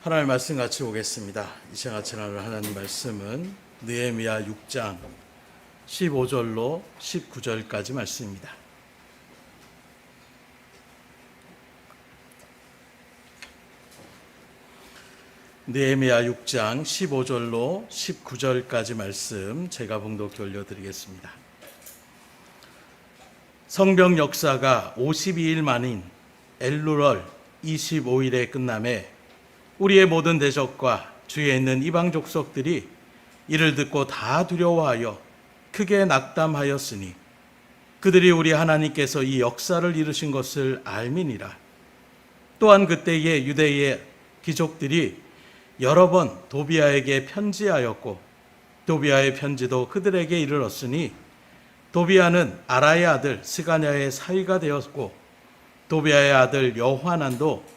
하나님의 말씀 같이 보겠습니다. 이 시간 같이 나눌 하나님 말씀은 느헤미야 6장 15절로 19절까지 말씀입니다. 느헤미야 6장 15절로 19절까지 말씀 제가 봉독해 올려드리겠습니다. 성벽 역사가 52일 만인 엘루럴 25일에 끝남에 우리의 모든 대적과 주위에 있는 이방 족속들이 이를 듣고 다 두려워하여 크게 낙담하였으니 그들이 우리 하나님께서 이 역사를 이루신 것을 알미니라. 또한 그때에 유대의 귀족들이 여러 번 도비아에게 편지하였고 도비아의 편지도 그들에게 이르렀으니 도비아는 아라의 아들 스가냐의 사위가 되었고 도비아의 아들 여호하난도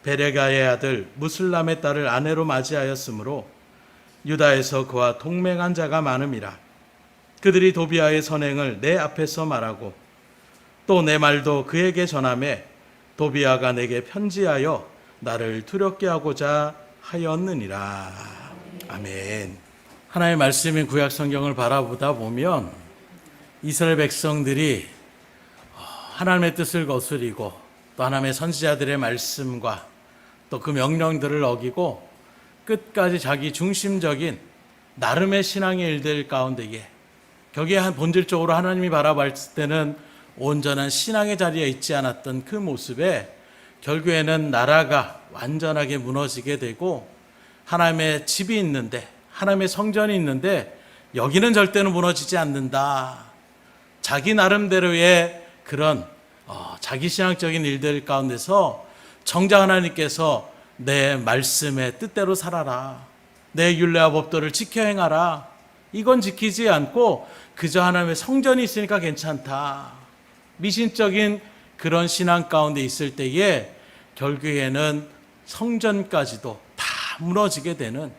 베레가의 아들 무슬람의 딸을 아내로 맞이하였으므로 유다에서 그와 동맹한 자가 많음이라. 그들이 도비아의 선행을 내 앞에서 말하고 또 내 말도 그에게 전하매 도비아가 내게 편지하여 나를 두렵게 하고자 하였느니라. 아멘. 하나님의 말씀인 구약 성경을 바라보다 보면 이스라엘 백성들이 하나님의 뜻을 거스리고 또 하나님의 선지자들의 말씀과 또 그 명령들을 어기고 끝까지 자기 중심적인 나름의 신앙의 일들 가운데에 거기에 본질적으로 하나님이 바라봤을 때는 온전한 신앙의 자리에 있지 않았던 그 모습에 결국에는 나라가 완전하게 무너지게 되고 하나님의 집이 있는데 하나님의 성전이 있는데 여기는 절대로 무너지지 않는다. 자기 나름대로의 그런 자기 신앙적인 일들 가운데서 정작 하나님께서 내 말씀의 뜻대로 살아라. 내 율례와 법도를 지켜 행하라. 이건 지키지 않고 그저 하나님의 성전이 있으니까 괜찮다. 미신적인 그런 신앙 가운데 있을 때에 결국에는 성전까지도 다 무너지게 되는,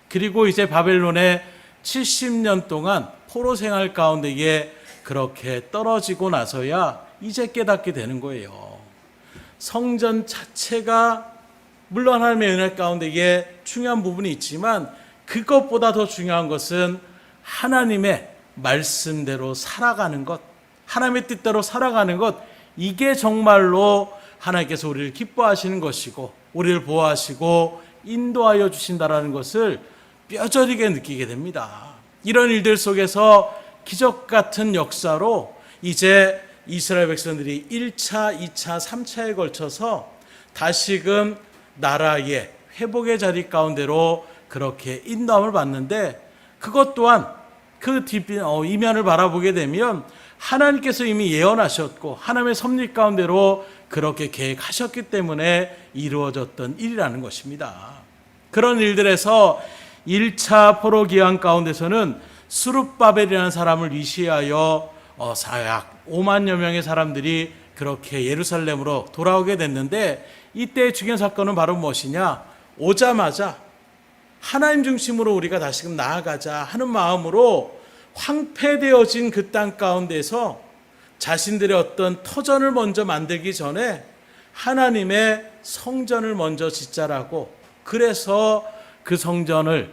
그리고 이제 바벨론의 70년 동안 포로 생활 가운데에 그렇게 떨어지고 나서야 이제 깨닫게 되는 거예요. 성전 자체가 물론 하나님의 은혜 가운데에 중요한 부분이 있지만 그것보다 더 중요한 것은 하나님의 말씀대로 살아가는 것, 하나님의 뜻대로 살아가는 것, 이게 정말로 하나님께서 우리를 기뻐하시는 것이고 우리를 보호하시고 인도하여 주신다라는 것을 뼈저리게 느끼게 됩니다. 이런 일들 속에서 기적 같은 역사로 이제 이스라엘 백성들이 1차, 2차, 3차에 걸쳐서 다시금 나라의 회복의 자리 가운데로 그렇게 인도함을 받는데, 그것 또한 그 이면을 바라보게 되면 하나님께서 이미 예언하셨고 하나님의 섭리 가운데로 그렇게 계획하셨기 때문에 이루어졌던 일이라는 것입니다. 그런 일들에서 1차 포로 기한 가운데서는 스룹바벨이라는 사람을 위시하여 약 5만여 명의 사람들이 그렇게 예루살렘으로 돌아오게 됐는데, 이때의 중요한 사건은 바로 무엇이냐? 오자마자 하나님 중심으로 우리가 다시금 나아가자 하는 마음으로 황폐되어진 그 땅 가운데서 자신들의 어떤 터전을 먼저 만들기 전에 하나님의 성전을 먼저 짓자라고, 그래서 그 성전을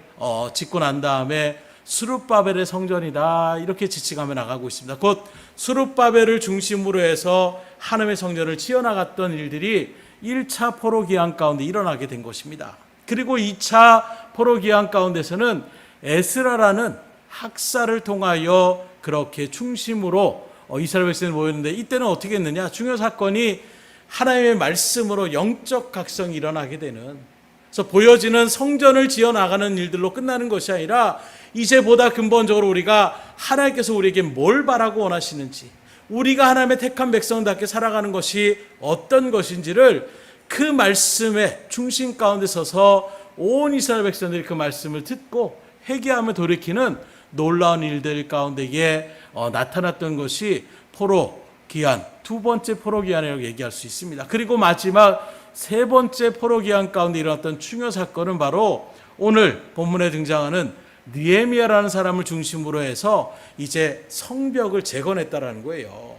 짓고 난 다음에 스룹바벨의 성전이다 이렇게 지칭하며 나가고 있습니다. 곧 스룹바벨을 중심으로 해서 하나님의 성전을 지어나갔던 일들이 1차 포로 기한 가운데 일어나게 된 것입니다. 그리고 2차 포로 기한 가운데서는 에스라라는 학사를 통하여 그렇게 중심으로 이스라엘 백성이 모였는데, 이때는 어떻게 했느냐? 중요 사건이 하나님의 말씀으로 영적 각성이 일어나게 되는, 그래서 보여지는 성전을 지어나가는 일들로 끝나는 것이 아니라 이제 보다 근본적으로 우리가 하나님께서 우리에게 뭘 바라고 원하시는지, 우리가 하나님의 택한 백성답게 살아가는 것이 어떤 것인지를 그 말씀의 중심 가운데 서서 온 이스라엘 백성들이 그 말씀을 듣고 회개하며 돌이키는 놀라운 일들 가운데에 나타났던 것이 포로 기한, 두 번째 포로 기한이라고 얘기할 수 있습니다. 그리고 마지막 세 번째 포로 기한 가운데 일어났던 중요 사건은 바로 오늘 본문에 등장하는 느헤미야라는 사람을 중심으로 해서 이제 성벽을 재건했다라는 거예요.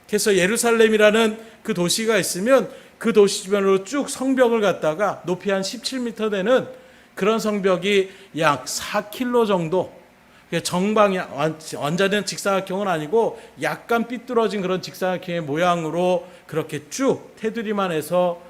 그래서 예루살렘이라는 그 도시가 있으면 그 도시 주변으로 쭉 성벽을 갖다가 높이 한 17m 되는 그런 성벽이 약 4km 정도, 정방이 완전히 직사각형은 아니고 약간 삐뚤어진 그런 직사각형의 모양으로 그렇게 쭉 테두리만 해서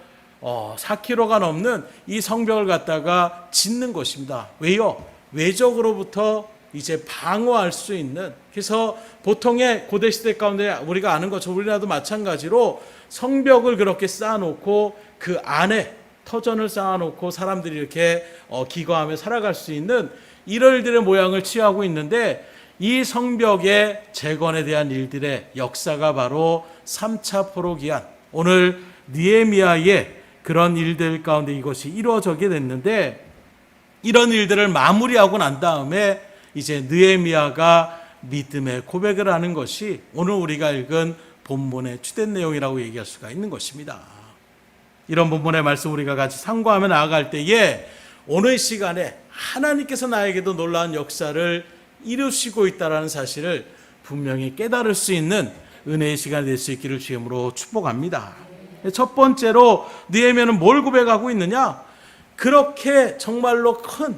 4km가 넘는 이 성벽을 갖다가 짓는 것입니다. 왜요? 외적으로부터 이제 방어할 수 있는, 그래서 보통의 고대 시대 가운데 우리가 아는 것처럼 우리나라도 마찬가지로 성벽을 그렇게 쌓아놓고 그 안에 터전을 쌓아놓고 사람들이 이렇게 기거하며 살아갈 수 있는 이런 일들의 모양을 취하고 있는데, 이 성벽의 재건에 대한 일들의 역사가 바로 3차 포로기한, 오늘 느헤미야의 그런 일들 가운데 이것이 이루어지게 됐는데, 이런 일들을 마무리하고 난 다음에 이제 느헤미야가 믿음의 고백을 하는 것이 오늘 우리가 읽은 본문의 주된 내용이라고 얘기할 수가 있는 것입니다. 이런 본문의 말씀 우리가 같이 상고하며 나아갈 때에 오늘 시간에 하나님께서 나에게도 놀라운 역사를 이루시고 있다는 사실을 분명히 깨달을 수 있는 은혜의 시간이 될 수 있기를 주님으로 축복합니다. 첫 번째로 느헤미야는 뭘 고백하고 있느냐? 그렇게 정말로 큰,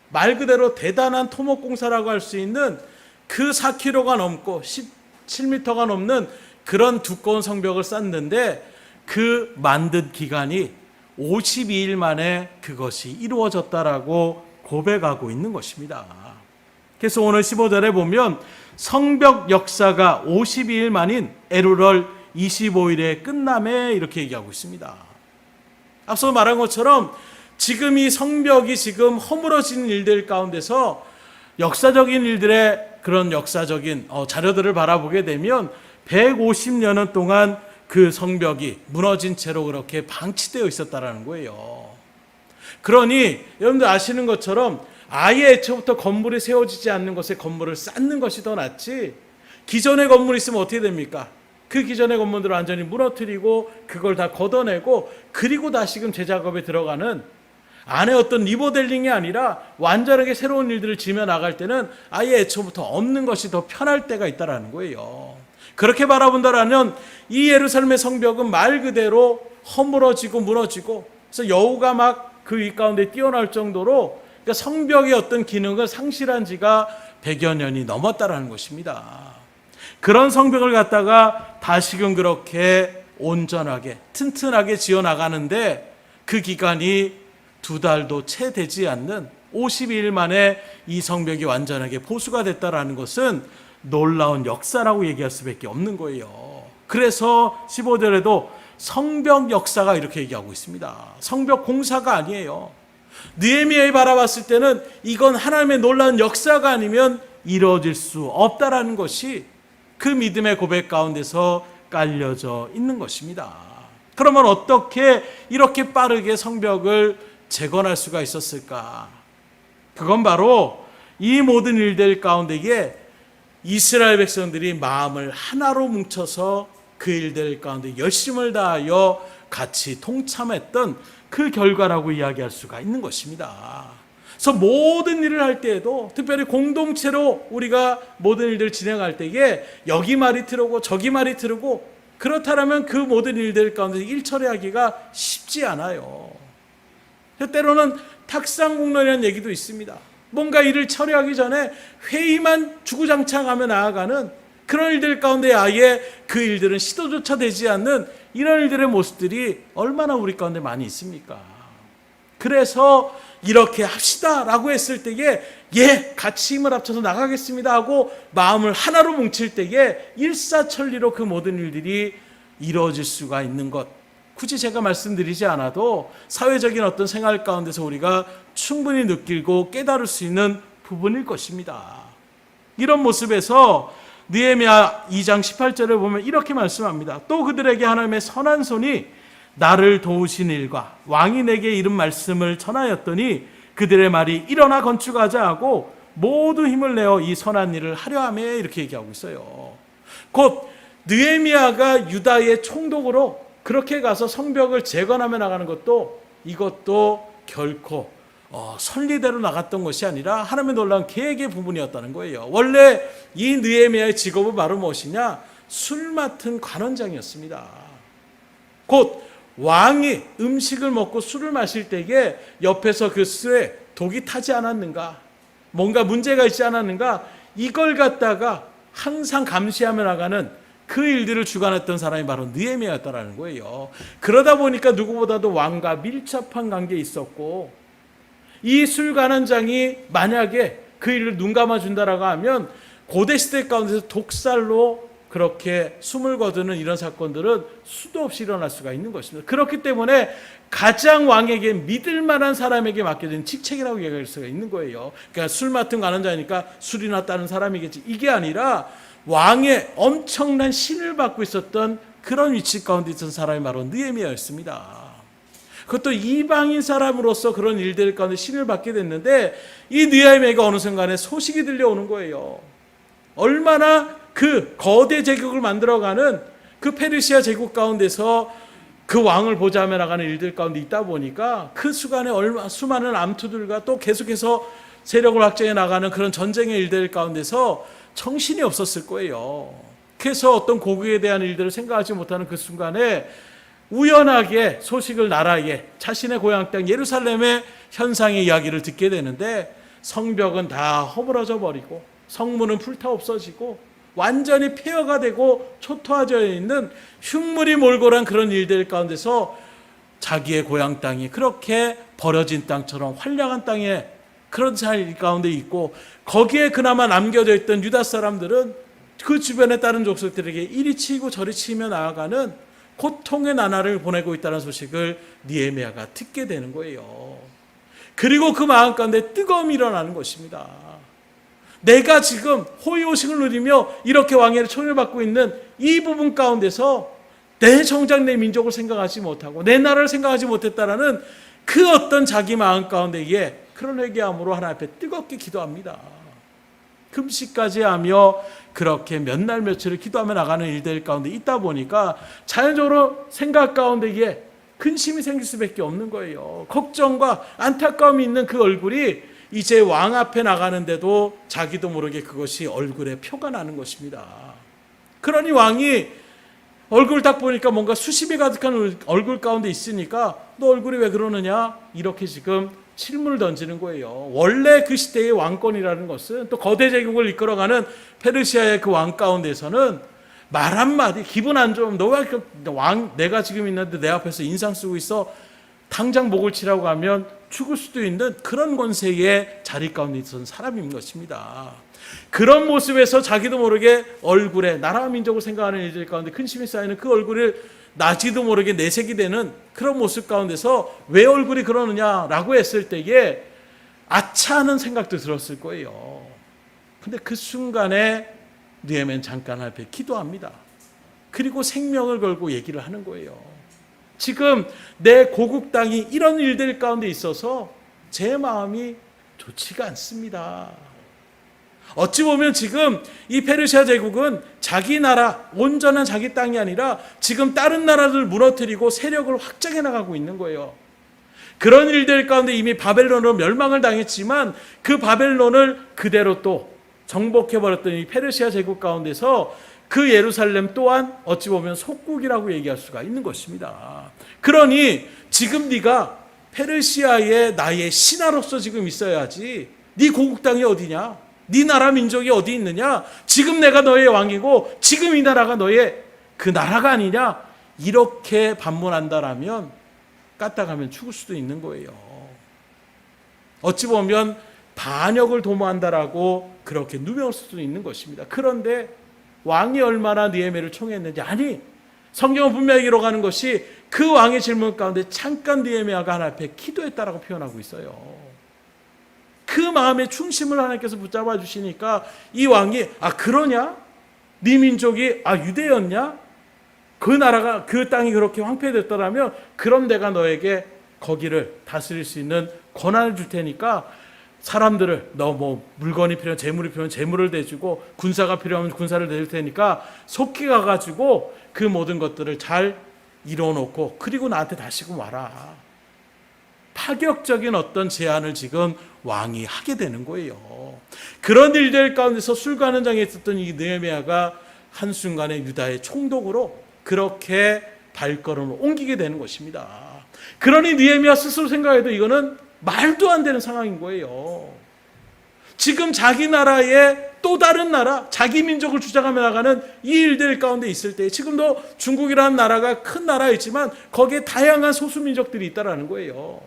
말 그대로 대단한 토목공사라고 할 수 있는 그 4km가 넘고 17m가 넘는 그런 두꺼운 성벽을 쌓는데 그 만든 기간이 52일 만에 그것이 이루어졌다라고 고백하고 있는 것입니다. 그래서 오늘 15절에 보면 성벽 역사가 52일 만인 엘루럴 25일에 끝남에 이렇게 얘기하고 있습니다. 앞서 말한 것처럼 지금 이 성벽이 지금 허물어진 일들 가운데서 역사적인 일들의 그런 역사적인 자료들을 바라보게 되면 150년 동안 그 성벽이 무너진 채로 그렇게 방치되어 있었다라는 거예요. 그러니 여러분들 아시는 것처럼 아예 애초부터 건물이 세워지지 않는 것에 건물을 쌓는 것이 더 낫지, 기존의 건물이 있으면 어떻게 됩니까? 그 기존의 건물들을 완전히 무너뜨리고 그걸 다 걷어내고 그리고 다시금 재작업에 들어가는, 안에 어떤 리모델링이 아니라 완전하게 새로운 일들을 지며 나갈 때는 아예 애초부터 없는 것이 더 편할 때가 있다라는 거예요. 그렇게 바라본다라면 이 예루살렘의 성벽은 말 그대로 허물어지고 무너지고, 그래서 여우가 막 그 위 가운데 뛰어날 정도로, 그러니까 성벽의 어떤 기능을 상실한 지가 100여 년이 넘었다라는 것입니다. 그런 성벽을 갖다가 다시금 그렇게 온전하게 튼튼하게 지어나가는데 그 기간이 2달도 채 되지 않는 52일 만에 이 성벽이 완전하게 보수가 됐다라는 것은 놀라운 역사라고 얘기할 수밖에 없는 거예요. 그래서 15절에도 성벽 역사가 이렇게 얘기하고 있습니다. 성벽 공사가 아니에요. 느헤미야에 바라봤을 때는 이건 하나님의 놀라운 역사가 아니면 이루어질 수 없다라는 것이 그 믿음의 고백 가운데서 깔려져 있는 것입니다. 그러면 어떻게 이렇게 빠르게 성벽을 재건할 수가 있었을까? 그건 바로 이 모든 일들 가운데에 이스라엘 백성들이 마음을 하나로 뭉쳐서 그 일들 가운데 열심을 다하여 같이 동참했던 그 결과라고 이야기할 수가 있는 것입니다. 그래서 모든 일을 할 때에도, 특별히 공동체로 우리가 모든 일들을 진행할 때에 여기 말이 트르고 저기 말이 트르고, 그렇다면 그 모든 일들 가운데 일처리하기가 쉽지 않아요. 때로는 탁상공론이라는 얘기도 있습니다. 뭔가 일을 처리하기 전에 회의만 주구장창하며 나아가는 그런 일들 가운데 아예 그 일들은 시도조차 되지 않는 이런 일들의 모습들이 얼마나 우리 가운데 많이 있습니까? 그래서 이렇게 합시다 라고 했을 때에 같이 힘을 합쳐서 나가겠습니다 하고 마음을 하나로 뭉칠 때에 일사천리로 그 모든 일들이 이루어질 수가 있는 것, 굳이 제가 말씀드리지 않아도 사회적인 어떤 생활 가운데서 우리가 충분히 느끼고 깨달을 수 있는 부분일 것입니다. 이런 모습에서 느헤미야 2장 18절을 보면 이렇게 말씀합니다. 또 그들에게 하나님의 선한 손이 나를 도우신 일과 왕이 내게 이른 말씀을 전하였더니 그들의 말이 일어나 건축하자 하고 모두 힘을 내어 이 선한 일을 하려 하며, 이렇게 얘기하고 있어요. 곧 느헤미야가 유다의 총독으로 그렇게 가서 성벽을 재건하며 나가는 것도, 이것도 결코 선리대로 나갔던 것이 아니라 하나님의 놀라운 계획의 부분이었다는 거예요. 원래 이 느헤미야의 직업은 바로 무엇이냐? 술 맡은 관원장이었습니다. 곧 왕이 음식을 먹고 술을 마실 때에 옆에서 그 술에 독이 타지 않았는가, 뭔가 문제가 있지 않았는가, 이걸 갖다가 항상 감시하며 나가는 그 일들을 주관했던 사람이 바로 느헤미야였다라는 거예요. 그러다 보니까 누구보다도 왕과 밀접한 관계에 있었고, 이 술관원장이 만약에 그 일을 눈 감아준다라고 하면 고대 시대 가운데서 독살로 그렇게 숨을 거두는 이런 사건들은 수도 없이 일어날 수가 있는 것입니다. 그렇기 때문에 가장 왕에게 믿을 만한 사람에게 맡겨진 직책이라고 얘기할 수가 있는 거예요. 그러니까 술 맡은 관원자니까 술이나 따는 사람이겠지, 이게 아니라 왕의 엄청난 신을 받고 있었던 그런 위치 가운데 있던 사람이 바로 느헤미야였습니다. 그것도 이방인 사람으로서 그런 일들 가운데 신을 받게 됐는데, 이 느헤미야가 어느 순간에 소식이 들려오는 거예요. 얼마나 그 거대 제국을 만들어가는 그 페르시아 제국 가운데서 그 왕을 보좌하며 나가는 일들 가운데 있다 보니까 그 수간에 수많은 암투들과 또 계속해서 세력을 확장해 나가는 그런 전쟁의 일들 가운데서 정신이 없었을 거예요. 그래서 어떤 고국에 대한 일들을 생각하지 못하는 그 순간에 우연하게 소식을 나라에, 자신의 고향 땅 예루살렘의 현상의 이야기를 듣게 되는데, 성벽은 다 허물어져 버리고 성문은 불타 없어지고 완전히 폐허가 되고 초토화되어 있는 흉물이 몰골한 그런 일들 가운데서 자기의 고향 땅이 그렇게 버려진 땅처럼 환락한 땅에 그런 자리 가운데 있고, 거기에 그나마 남겨져 있던 유다 사람들은 그 주변에 다른 족속들에게 이리 치이고 저리 치며 나아가는 고통의 나날을 보내고 있다는 소식을 느헤미야가 듣게 되는 거예요. 그리고 그 마음 가운데 뜨거움이 일어나는 것입니다. 내가 지금 호의호식을 누리며 이렇게 왕의 총을 받고 있는 이 부분 가운데서 내 정작 내 민족을 생각하지 못하고 내 나라를 생각하지 못했다라는 그 어떤 자기 마음 가운데에 그런 회개함으로 하나님 앞에 뜨겁게 기도합니다. 금식까지 하며 그렇게 몇 날 며칠을 기도하며 나가는 일들 가운데 있다 보니까 자연적으로 생각 가운데에 근심이 생길 수밖에 없는 거예요. 걱정과 안타까움이 있는 그 얼굴이 이제 왕 앞에 나가는데도 자기도 모르게 그것이 얼굴에 표가 나는 것입니다. 그러니 왕이 얼굴 딱 보니까 뭔가 수십이 가득한 얼굴 가운데 있으니까 너 얼굴이 왜 그러느냐, 이렇게 지금 질문을 던지는 거예요. 원래 그 시대의 왕권이라는 것은, 또 거대 제국을 이끌어가는 페르시아의 그 왕 가운데서는 말 한마디, 기분 안 좋으면 너가 왕, 내가 지금 있는데 내 앞에서 인상 쓰고 있어, 당장 목을 치라고 하면 죽을 수도 있는 그런 권세의 자리 가운데 있었던 사람인 것입니다. 그런 모습에서 자기도 모르게 얼굴에 나라와 민족을 생각하는 일들 가운데 근심이 쌓이는 그 얼굴을 나지도 모르게 내색이 되는 그런 모습 가운데서 왜 얼굴이 그러느냐라고 했을 때에 아차하는 생각도 들었을 거예요. 근데 그 순간에 느헤미야는 잠깐 앞에 기도합니다. 그리고 생명을 걸고 얘기를 하는 거예요. 지금 내 고국 땅이 이런 일들 가운데 있어서 제 마음이 좋지가 않습니다. 어찌 보면 지금 이 페르시아 제국은 자기 나라, 온전한 자기 땅이 아니라 지금 다른 나라를 무너뜨리고 세력을 확장해 나가고 있는 거예요. 그런 일들 가운데 이미 바벨론으로 멸망을 당했지만 그 바벨론을 그대로 또 정복해버렸던 이 페르시아 제국 가운데서 그 예루살렘 또한 어찌 보면 속국이라고 얘기할 수가 있는 것입니다. 그러니 지금 네가 페르시아의 나의 신하로서 지금 있어야지, 네 고국 땅이 어디냐, 네 나라 민족이 어디 있느냐, 지금 내가 너의 왕이고 지금 이 나라가 너의 그 나라가 아니냐, 이렇게 반문한다라면 까딱하면 죽을 수도 있는 거예요. 어찌 보면 반역을 도모한다라고 그렇게 누명할 수도 있는 것입니다. 그런데 왕이 얼마나 느헤미야를 총애했는지, 아니 성경은 분명히 기록하는 것이 그 왕의 질문 가운데 잠깐 느헤미야가 하나님 앞에 기도했다라고 표현하고 있어요. 그 마음의 중심을 하나님께서 붙잡아 주시니까 이 왕이 그러냐? 네 민족이 유대였냐? 그 나라가, 그 땅이 그렇게 황폐됐더라면 그럼 내가 너에게 거기를 다스릴 수 있는 권한을 줄 테니까 사람들을, 너 뭐 물건이 필요하면 재물이 필요하면 재물을 대주고 군사가 필요하면 군사를 내줄 테니까 속히 가가지고 그 모든 것들을 잘 이뤄놓고 그리고 나한테 다시금 와라. 파격적인 어떤 제안을 지금 왕이 하게 되는 거예요. 그런 일들 가운데서 술관원장에 있었던 이 느헤미야가 한순간에 유다의 총독으로 그렇게 발걸음을 옮기게 되는 것입니다. 그러니 느헤미야 스스로 생각해도 이거는 말도 안 되는 상황인 거예요. 지금 자기 나라의 또 다른 나라, 자기 민족을 주장하며 나가는 이 일들 가운데 있을 때, 지금도 중국이라는 나라가 큰 나라이지만 거기에 다양한 소수 민족들이 있다라는 거예요.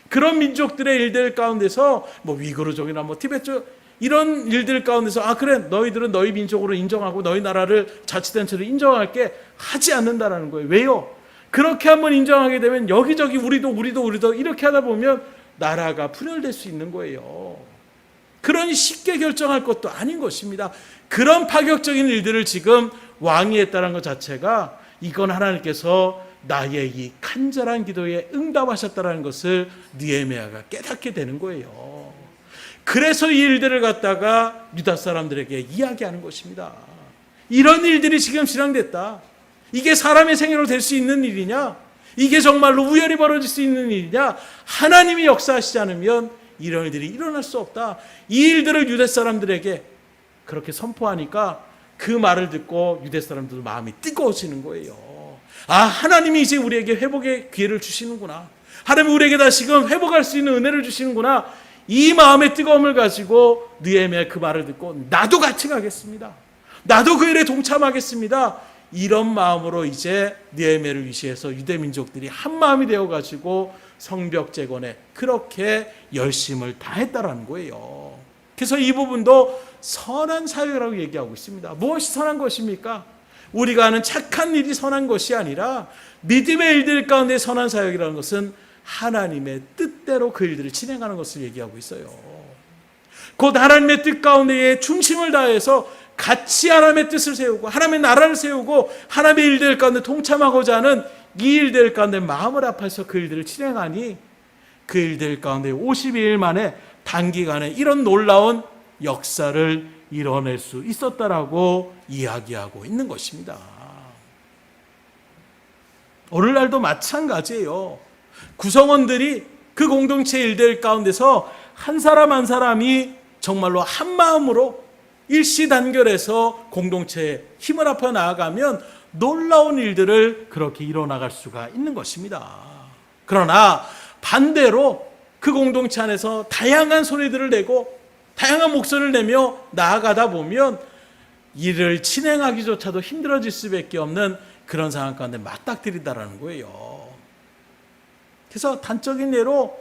그런 민족들의 일들 가운데서 뭐 위구르족이나 뭐 티베트족 이런 일들 가운데서 그래 너희들은 너희 민족으로 인정하고 너희 나라를 자치단체로 인정할게 하지 않는다라는 거예요. 왜요? 그렇게 한번 인정하게 되면 여기저기 우리도 이렇게 하다 보면 나라가 분열될 수 있는 거예요. 그러니 쉽게 결정할 것도 아닌 것입니다. 그런 파격적인 일들을 지금 왕이 했다는 것 자체가 이건 하나님께서 나의 이 간절한 기도에 응답하셨다는 것을 느헤미야가 깨닫게 되는 거예요. 그래서 이 일들을 갖다가 유다 사람들에게 이야기하는 것입니다. 이런 일들이 지금 진행됐다. 이게 사람의 생애로 될 수 있는 일이냐? 이게 정말로 우연히 벌어질 수 있는 일이냐? 하나님이 역사하시지 않으면 이런 일들이 일어날 수 없다. 이 일들을 유대 사람들에게 그렇게 선포하니까 그 말을 듣고 유대 사람들 마음이 뜨거워지는 거예요. 하나님이 이제 우리에게 회복의 기회를 주시는구나. 하나님이 우리에게 다시금 회복할 수 있는 은혜를 주시는구나. 이 마음의 뜨거움을 가지고 느헤미야의 그 말을 듣고 나도 같이 가겠습니다. 나도 그 일에 동참하겠습니다. 이런 마음으로 이제 느헤미야를 위시해서 유대 민족들이 한 마음이 되어 가지고 성벽 재건에 그렇게 열심을 다했다라는 거예요. 그래서 이 부분도 선한 사역이라고 얘기하고 있습니다. 무엇이 선한 것입니까? 우리가 하는 착한 일이 선한 것이 아니라 믿음의 일들 가운데 선한 사역이라는 것은 하나님의 뜻대로 그 일들을 진행하는 것을 얘기하고 있어요. 곧 하나님의 뜻 가운데에 중심을 다해서 같이 하나님의 뜻을 세우고 하나님의 나라를 세우고 하나님의 일들 가운데 동참하고자 하는 이 일들 가운데 마음을 합해서 그 일들을 진행하니 그 일들 가운데 52일 만에 단기간에 이런 놀라운 역사를 이뤄낼 수 있었다라고 이야기하고 있는 것입니다. 오늘날도 마찬가지예요. 구성원들이 그 공동체 일들 가운데서 한 사람 한 사람이 정말로 한 마음으로 일시단결해서 공동체에 힘을 합해 나아가면 놀라운 일들을 그렇게 이뤄나갈 수가 있는 것입니다. 그러나 반대로 그 공동체 안에서 다양한 소리들을 내고 다양한 목소리를 내며 나아가다 보면 일을 진행하기조차도 힘들어질 수밖에 없는 그런 상황 가운데 맞닥뜨린다라는 거예요. 그래서 단적인 예로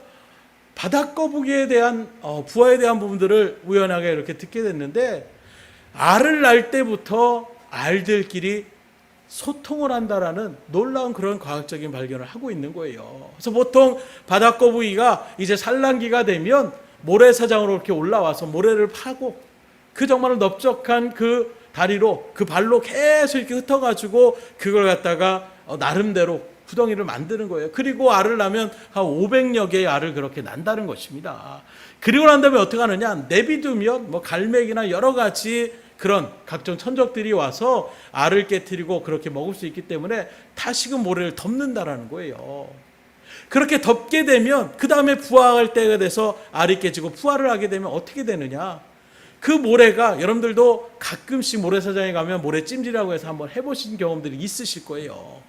바닥거북이에 대한 부화에 대한 부분들을 우연하게 이렇게 듣게 됐는데, 알을 낳을 때부터 알들끼리 소통을 한다라는 놀라운 그런 과학적인 발견을 하고 있는 거예요. 그래서 보통 바닥거북이가 이제 산란기가 되면 모래사장으로 이렇게 올라와서 모래를 파고 그 정말 넓적한 그 다리로 그 발로 계속 이렇게 흩어가지고 그걸 갖다가 나름대로 구덩이를 만드는 거예요. 그리고 알을 낳으면 한 500여 개의 알을 그렇게 난다는 것입니다. 그리고 난 다음에 어떻게 하느냐, 내비두면 뭐 갈매기나 여러 가지 그런 각종 천적들이 와서 알을 깨트리고 그렇게 먹을 수 있기 때문에 다시금 모래를 덮는다라는 거예요. 그렇게 덮게 되면 그 다음에 부화할 때가 돼서 알이 깨지고 부화를 하게 되면 어떻게 되느냐, 그 모래가 여러분들도 가끔씩 모래사장에 가면 모래찜질이라고 해서 한번 해보신 경험들이 있으실 거예요.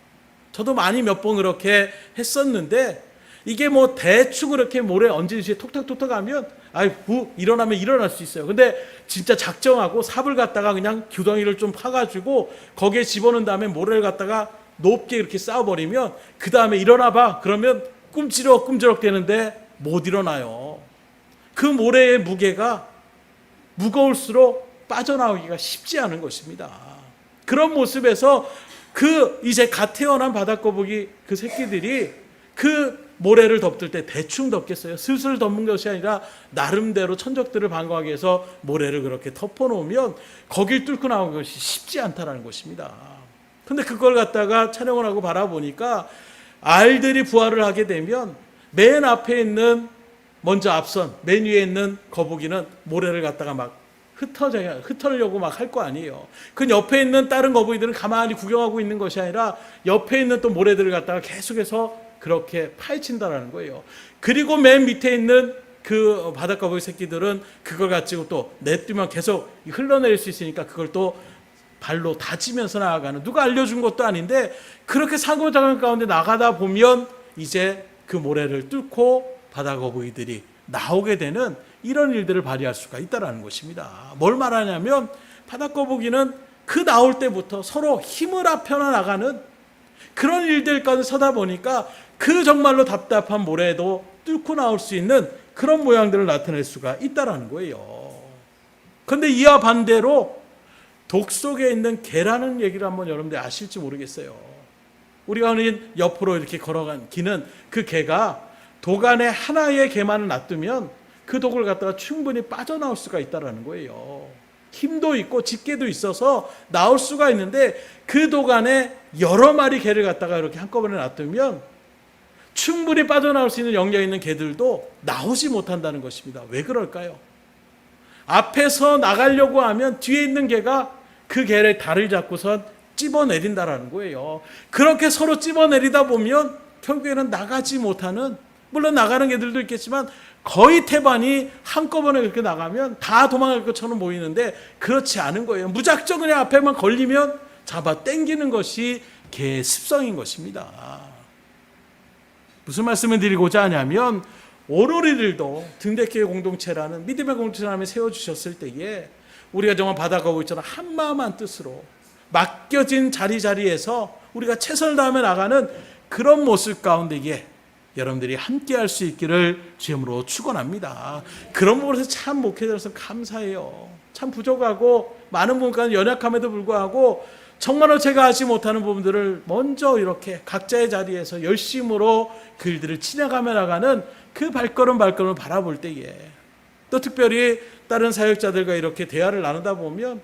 저도 많이 몇 번 그렇게 했었는데, 이게 뭐 대충 그렇게 모래 얹듯이 톡톡톡톡 하면 일어나면 일어날 수 있어요. 근데 진짜 작정하고 삽을 갖다가 그냥 구덩이를 좀 파가지고 거기에 집어넣은 다음에 모래를 갖다가 높게 이렇게 쌓아버리면 그 다음에 일어나봐 그러면 꿈지럭 되는데 못 일어나요. 그 모래의 무게가 무거울수록 빠져나오기가 쉽지 않은 것입니다. 그런 모습에서 그 이제 갓 태어난 바닥거북이 그 새끼들이 그 모래를 덮을 때 대충 덮겠어요. 슬슬 덮는 것이 아니라 나름대로 천적들을 방어하기 위해서 모래를 그렇게 덮어놓으면 거길 뚫고 나오는 것이 쉽지 않다는 것입니다. 근데 그걸 갖다가 촬영을 하고 바라보니까 알들이 부화를 하게 되면 맨 앞에 있는 먼저 앞선 맨 위에 있는 거북이는 모래를 갖다가 막 흩어려고 막 할 거 아니에요. 그 옆에 있는 다른 거북이들은 가만히 구경하고 있는 것이 아니라 옆에 있는 또 모래들을 갖다가 계속해서 그렇게 파헤친다라는 거예요. 그리고 맨 밑에 있는 그 바닥거북이 새끼들은 그걸 가지고 또 내뜨면 계속 흘러내릴 수 있으니까 그걸 또 발로 다지면서 나아가는, 누가 알려준 것도 아닌데 그렇게 상고작용 가운데 나가다 보면 이제 그 모래를 뚫고 바다거북이들이 나오게 되는 이런 일들을 발휘할 수가 있다는 것입니다. 뭘 말하냐면 바다거북이는 그 나올 때부터 서로 힘을 합해나 나가는 그런 일들 가운데 서다 보니까 그 정말로 답답한 모래도 뚫고 나올 수 있는 그런 모양들을 나타낼 수가 있다는 거예요. 그런데 이와 반대로 독 속에 있는 개라는 얘기를 한번 여러분들 아실지 모르겠어요. 우리가 흔히 옆으로 이렇게 걸어간 기는 그 개가 독 안에 하나의 개만을 놔두면 그 독을 갖다가 충분히 빠져나올 수가 있다는 거예요. 힘도 있고 집게도 있어서 나올 수가 있는데 그 독 안에 여러 마리 개를 갖다가 이렇게 한꺼번에 놔두면 충분히 빠져나올 수 있는 영역 있는 개들도 나오지 못한다는 것입니다. 왜 그럴까요? 앞에서 나가려고 하면 뒤에 있는 개가 그 개의 다리를 잡고선 찝어내린다라는 거예요. 그렇게 서로 찝어내리다 보면 결국에는 나가지 못하는, 물론 나가는 개들도 있겠지만 거의 태반이 한꺼번에 그렇게 나가면 다 도망갈 것처럼 보이는데 그렇지 않은 거예요. 무작정 그냥 앞에만 걸리면 잡아 당기는 것이 개의 습성인 것입니다. 무슨 말씀을 드리고자 하냐면 오늘 우리들도 등대교회 공동체라는 믿음의 공동체를 세워주셨을 때에 우리가 정말 바다거북이처럼 한마음 한뜻으로 맡겨진 자리자리에서 우리가 최선을 다하며 나가는 그런 모습 가운데에 여러분들이 함께 할 수 있기를 주님으로 축원합니다. 그런 부분에서 참 목회자로서 감사해요. 참 부족하고 많은 부분까지 연약함에도 불구하고 정말로 제가 하지 못하는 부분들을 먼저 이렇게 각자의 자리에서 열심으로 그 일들을 지나가며 나가는 그 발걸음을 바라볼 때에, 또 특별히 다른 사역자들과 이렇게 대화를 나누다 보면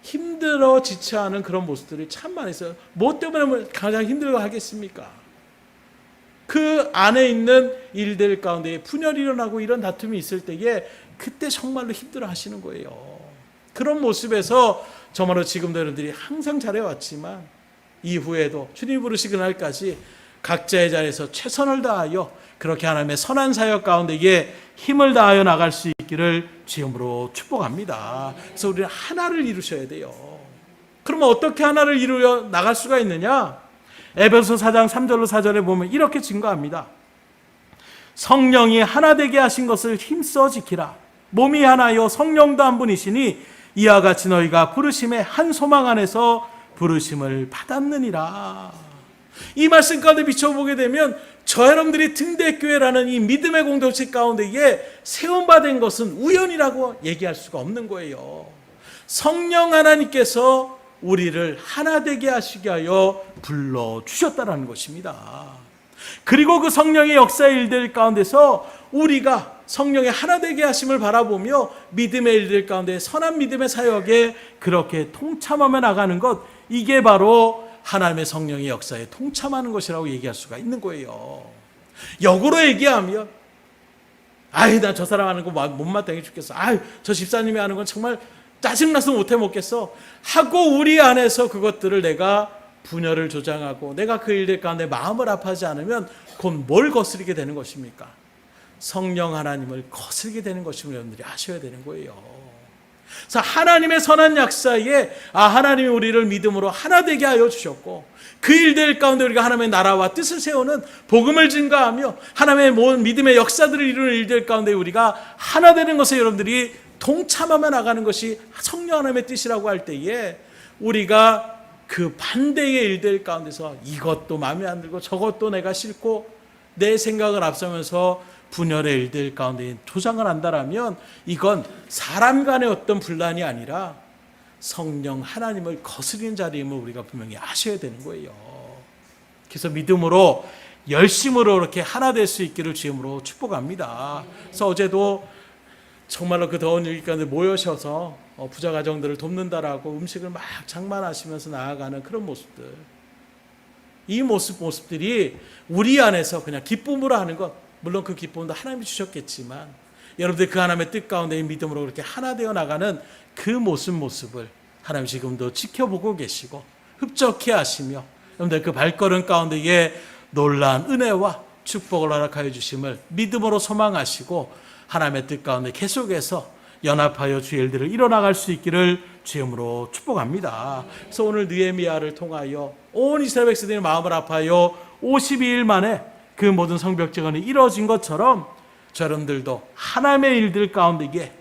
힘들어 지쳐하는 그런 모습들이 참 많이 있어요. 뭐 때문에 가장 힘들어 하겠습니까? 그 안에 있는 일들 가운데 분열이 일어나고 이런 다툼이 있을 때에 그때 정말로 힘들어 하시는 거예요. 그런 모습에서 정말로 지금도 여러분들이 항상 잘해왔지만 이후에도 주님 부르시는 날까지 각자의 자리에서 최선을 다하여 그렇게 하나님의 선한 사역 가운데에 힘을 다하여 나갈 수 있기를 주님으로 축복합니다. 그래서 우리는 하나를 이루셔야 돼요. 그러면 어떻게 하나를 이루어 나갈 수가 있느냐? 에베소 4장 3절로 4절에 보면 이렇게 증거합니다. 성령이 하나 되게 하신 것을 힘써 지키라. 몸이 하나요 성령도 한 분이시니 이와 같이 너희가 부르심의 한 소망 안에서 부르심을 받았느니라. 이 말씀 가운데 비춰보게 되면 저 여러분들이 등대교회라는 이 믿음의 공동체 가운데에 세움받은 것은 우연이라고 얘기할 수가 없는 거예요. 성령 하나님께서 우리를 하나 되게 하시게 하여 불러주셨다는 것입니다. 그리고 그 성령의 역사의 일들 가운데서 우리가 성령의 하나 되게 하심을 바라보며 믿음의 일들 가운데 선한 믿음의 사역에 그렇게 통참하며 나가는 것, 이게 바로 하나님의 성령의 역사에 통참하는 것이라고 얘기할 수가 있는 거예요. 역으로 얘기하면 나 저 사람 하는 거 못마땅해 죽겠어. 저 집사님이 하는 건 정말 짜증나서 못해 먹겠어 하고 우리 안에서 그것들을 내가 분열을 조장하고 내가 그 일들 가운데 마음을 아파하지 않으면 곧 뭘 거스르게 되는 것입니까? 성령 하나님을 거스르게 되는 것임을 여러분들이 아셔야 되는 거예요. 그래서 하나님의 선한 역사에 하나님이 우리를 믿음으로 하나 되게 하여 주셨고 그 일들 가운데 우리가 하나님의 나라와 뜻을 세우는 복음을 증거하며 하나님의 모든 믿음의 역사들을 이루는 일들 가운데 우리가 하나 되는 것에 여러분들이 동참하며 나가는 것이 성령 하나님의 뜻이라고 할 때에 우리가 그 반대의 일들 가운데서 이것도 마음에 안 들고 저것도 내가 싫고 내 생각을 앞서면서 분열의 일들 가운데 조장을 한다라면 이건 사람 간의 어떤 분란이 아니라 성령 하나님을 거스르는 자리임을 우리가 분명히 아셔야 되는 거예요. 그래서 믿음으로 열심으로 이렇게 하나 될 수 있기를 주님으로 축복합니다. 그래서 어제도 정말로 그 더운 일 가운데 모여셔서 부자 가정들을 돕는다라고 음식을 막 장만하시면서 나아가는 그런 모습들, 이 모습들이 우리 안에서 그냥 기쁨으로 하는 것, 물론 그 기쁨도 하나님이 주셨겠지만 여러분들 그 하나님의 뜻 가운데 믿음으로 그렇게 하나 되어 나가는 그 모습을 하나님 지금도 지켜보고 계시고 흡족해 하시며 여러분들 그 발걸음 가운데에 놀라운 은혜와 축복을 허락하여 주심을 믿음으로 소망하시고 하나님의 뜻 가운데 계속해서 연합하여 주의 일들을 이뤄나갈 수 있기를 주임으로 축복합니다. 그래서 오늘 느헤미야를 통하여 온 이스라엘 백성들의 마음을 아파하여 52일 만에 그 모든 성벽 재건이 이루어진 것처럼 여러분들도 하나님의 일들 가운데 이게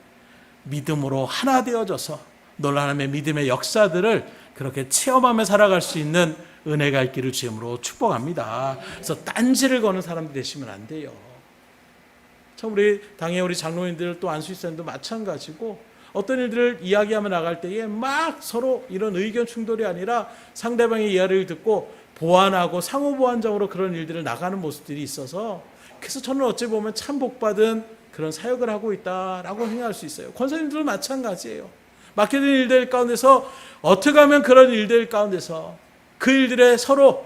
믿음으로 하나 되어져서 놀라움의 믿음의 역사들을 그렇게 체험하며 살아갈 수 있는 은혜가 있기를 주임으로 축복합니다. 그래서 딴지를 거는 사람들 되시면 안 돼요. 참 우리 당연히 우리 장로님들 또 안수집사님도 마찬가지고 어떤 일들을 이야기하며 나갈 때에 막 서로 이런 의견 충돌이 아니라 상대방의 이야기를 듣고 보완하고 상호 보완적으로 그런 일들을 나가는 모습들이 있어서 그래서 저는 어찌 보면 참 복받은 그런 사역을 하고 있다라고 생각할 수 있어요. 권사님들도 마찬가지예요. 맡겨진 일들 가운데서 어떻게 하면 그런 일들 가운데서 그 일들에 서로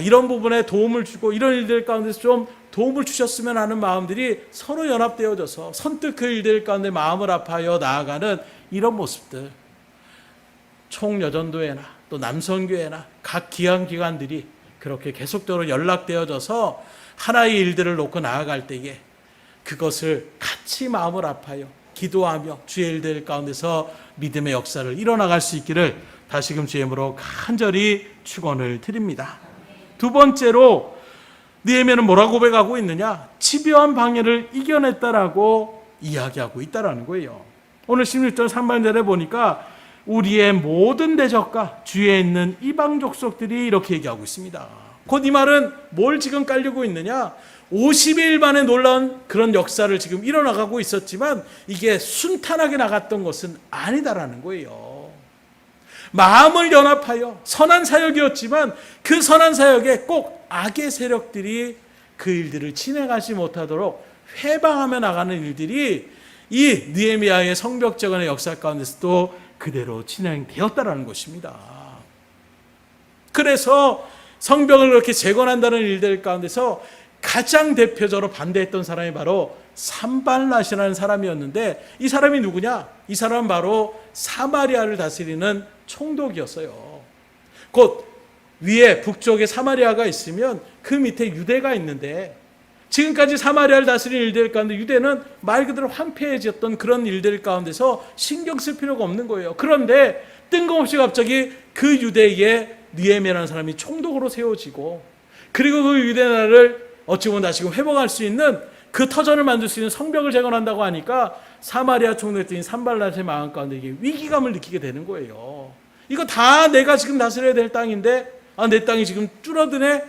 이런 부분에 도움을 주고 이런 일들 가운데서 좀 도움을 주셨으면 하는 마음들이 서로 연합되어져서 선뜻 그 일들 가운데 마음을 아파하여 나아가는 이런 모습들, 총여전도회나 또 남성교회나 각 기관들이 그렇게 계속적으로 연락되어져서 하나의 일들을 놓고 나아갈 때에 그것을 같이 마음을 아파요 기도하며 주의 일들 가운데서 믿음의 역사를 이뤄나갈 수 있기를 다시금 주의 이름으로 간절히 축원을 드립니다. 두 번째로 느헤미야는 뭐라고 고백하고 있느냐? 집요한 방해를 이겨냈다라고 이야기하고 있다라는 거예요. 오늘 16절 3반절에 보니까 우리의 모든 대적과 주위에 있는 이방 족속들이 이렇게 얘기하고 있습니다. 곧 이 말은 뭘 지금 깔리고 있느냐? 50일 만에 놀라운 그런 역사를 지금 일어나가고 있었지만 이게 순탄하게 나갔던 것은 아니다라는 거예요. 마음을 연합하여 선한 사역이었지만 그 선한 사역에 꼭 악의 세력들이 그 일들을 진행하지 못하도록 회방하며 나가는 일들이 이 느헤미야의 성벽 재건의 역사 가운데서도 그대로 진행되었다라는 것입니다. 그래서 성벽을 그렇게 재건한다는 일들 가운데서 가장 대표적으로 반대했던 사람이 바로 산발랏이라는 사람이었는데 이 사람이 누구냐? 이 사람은 바로 사마리아를 다스리는 총독이었어요. 곧 위에 북쪽에 사마리아가 있으면 그 밑에 유대가 있는데 지금까지 사마리아를 다스리는 일들 가운데 유대는 말 그대로 황폐해졌던 그런 일들 가운데서 신경 쓸 필요가 없는 거예요. 그런데 뜬금없이 갑자기 그 유대에 느헤미야라는 사람이 총독으로 세워지고 그리고 그 유대 나라를 어찌 보면 다시금 회복할 수 있는 그 터전을 만들 수 있는 성벽을 재건한다고 하니까 사마리아 총독인 산발랏의 마음 가운데 이게 위기감을 느끼게 되는 거예요. 이거 다 내가 지금 다스려야 될 땅인데 내 땅이 지금 줄어드네.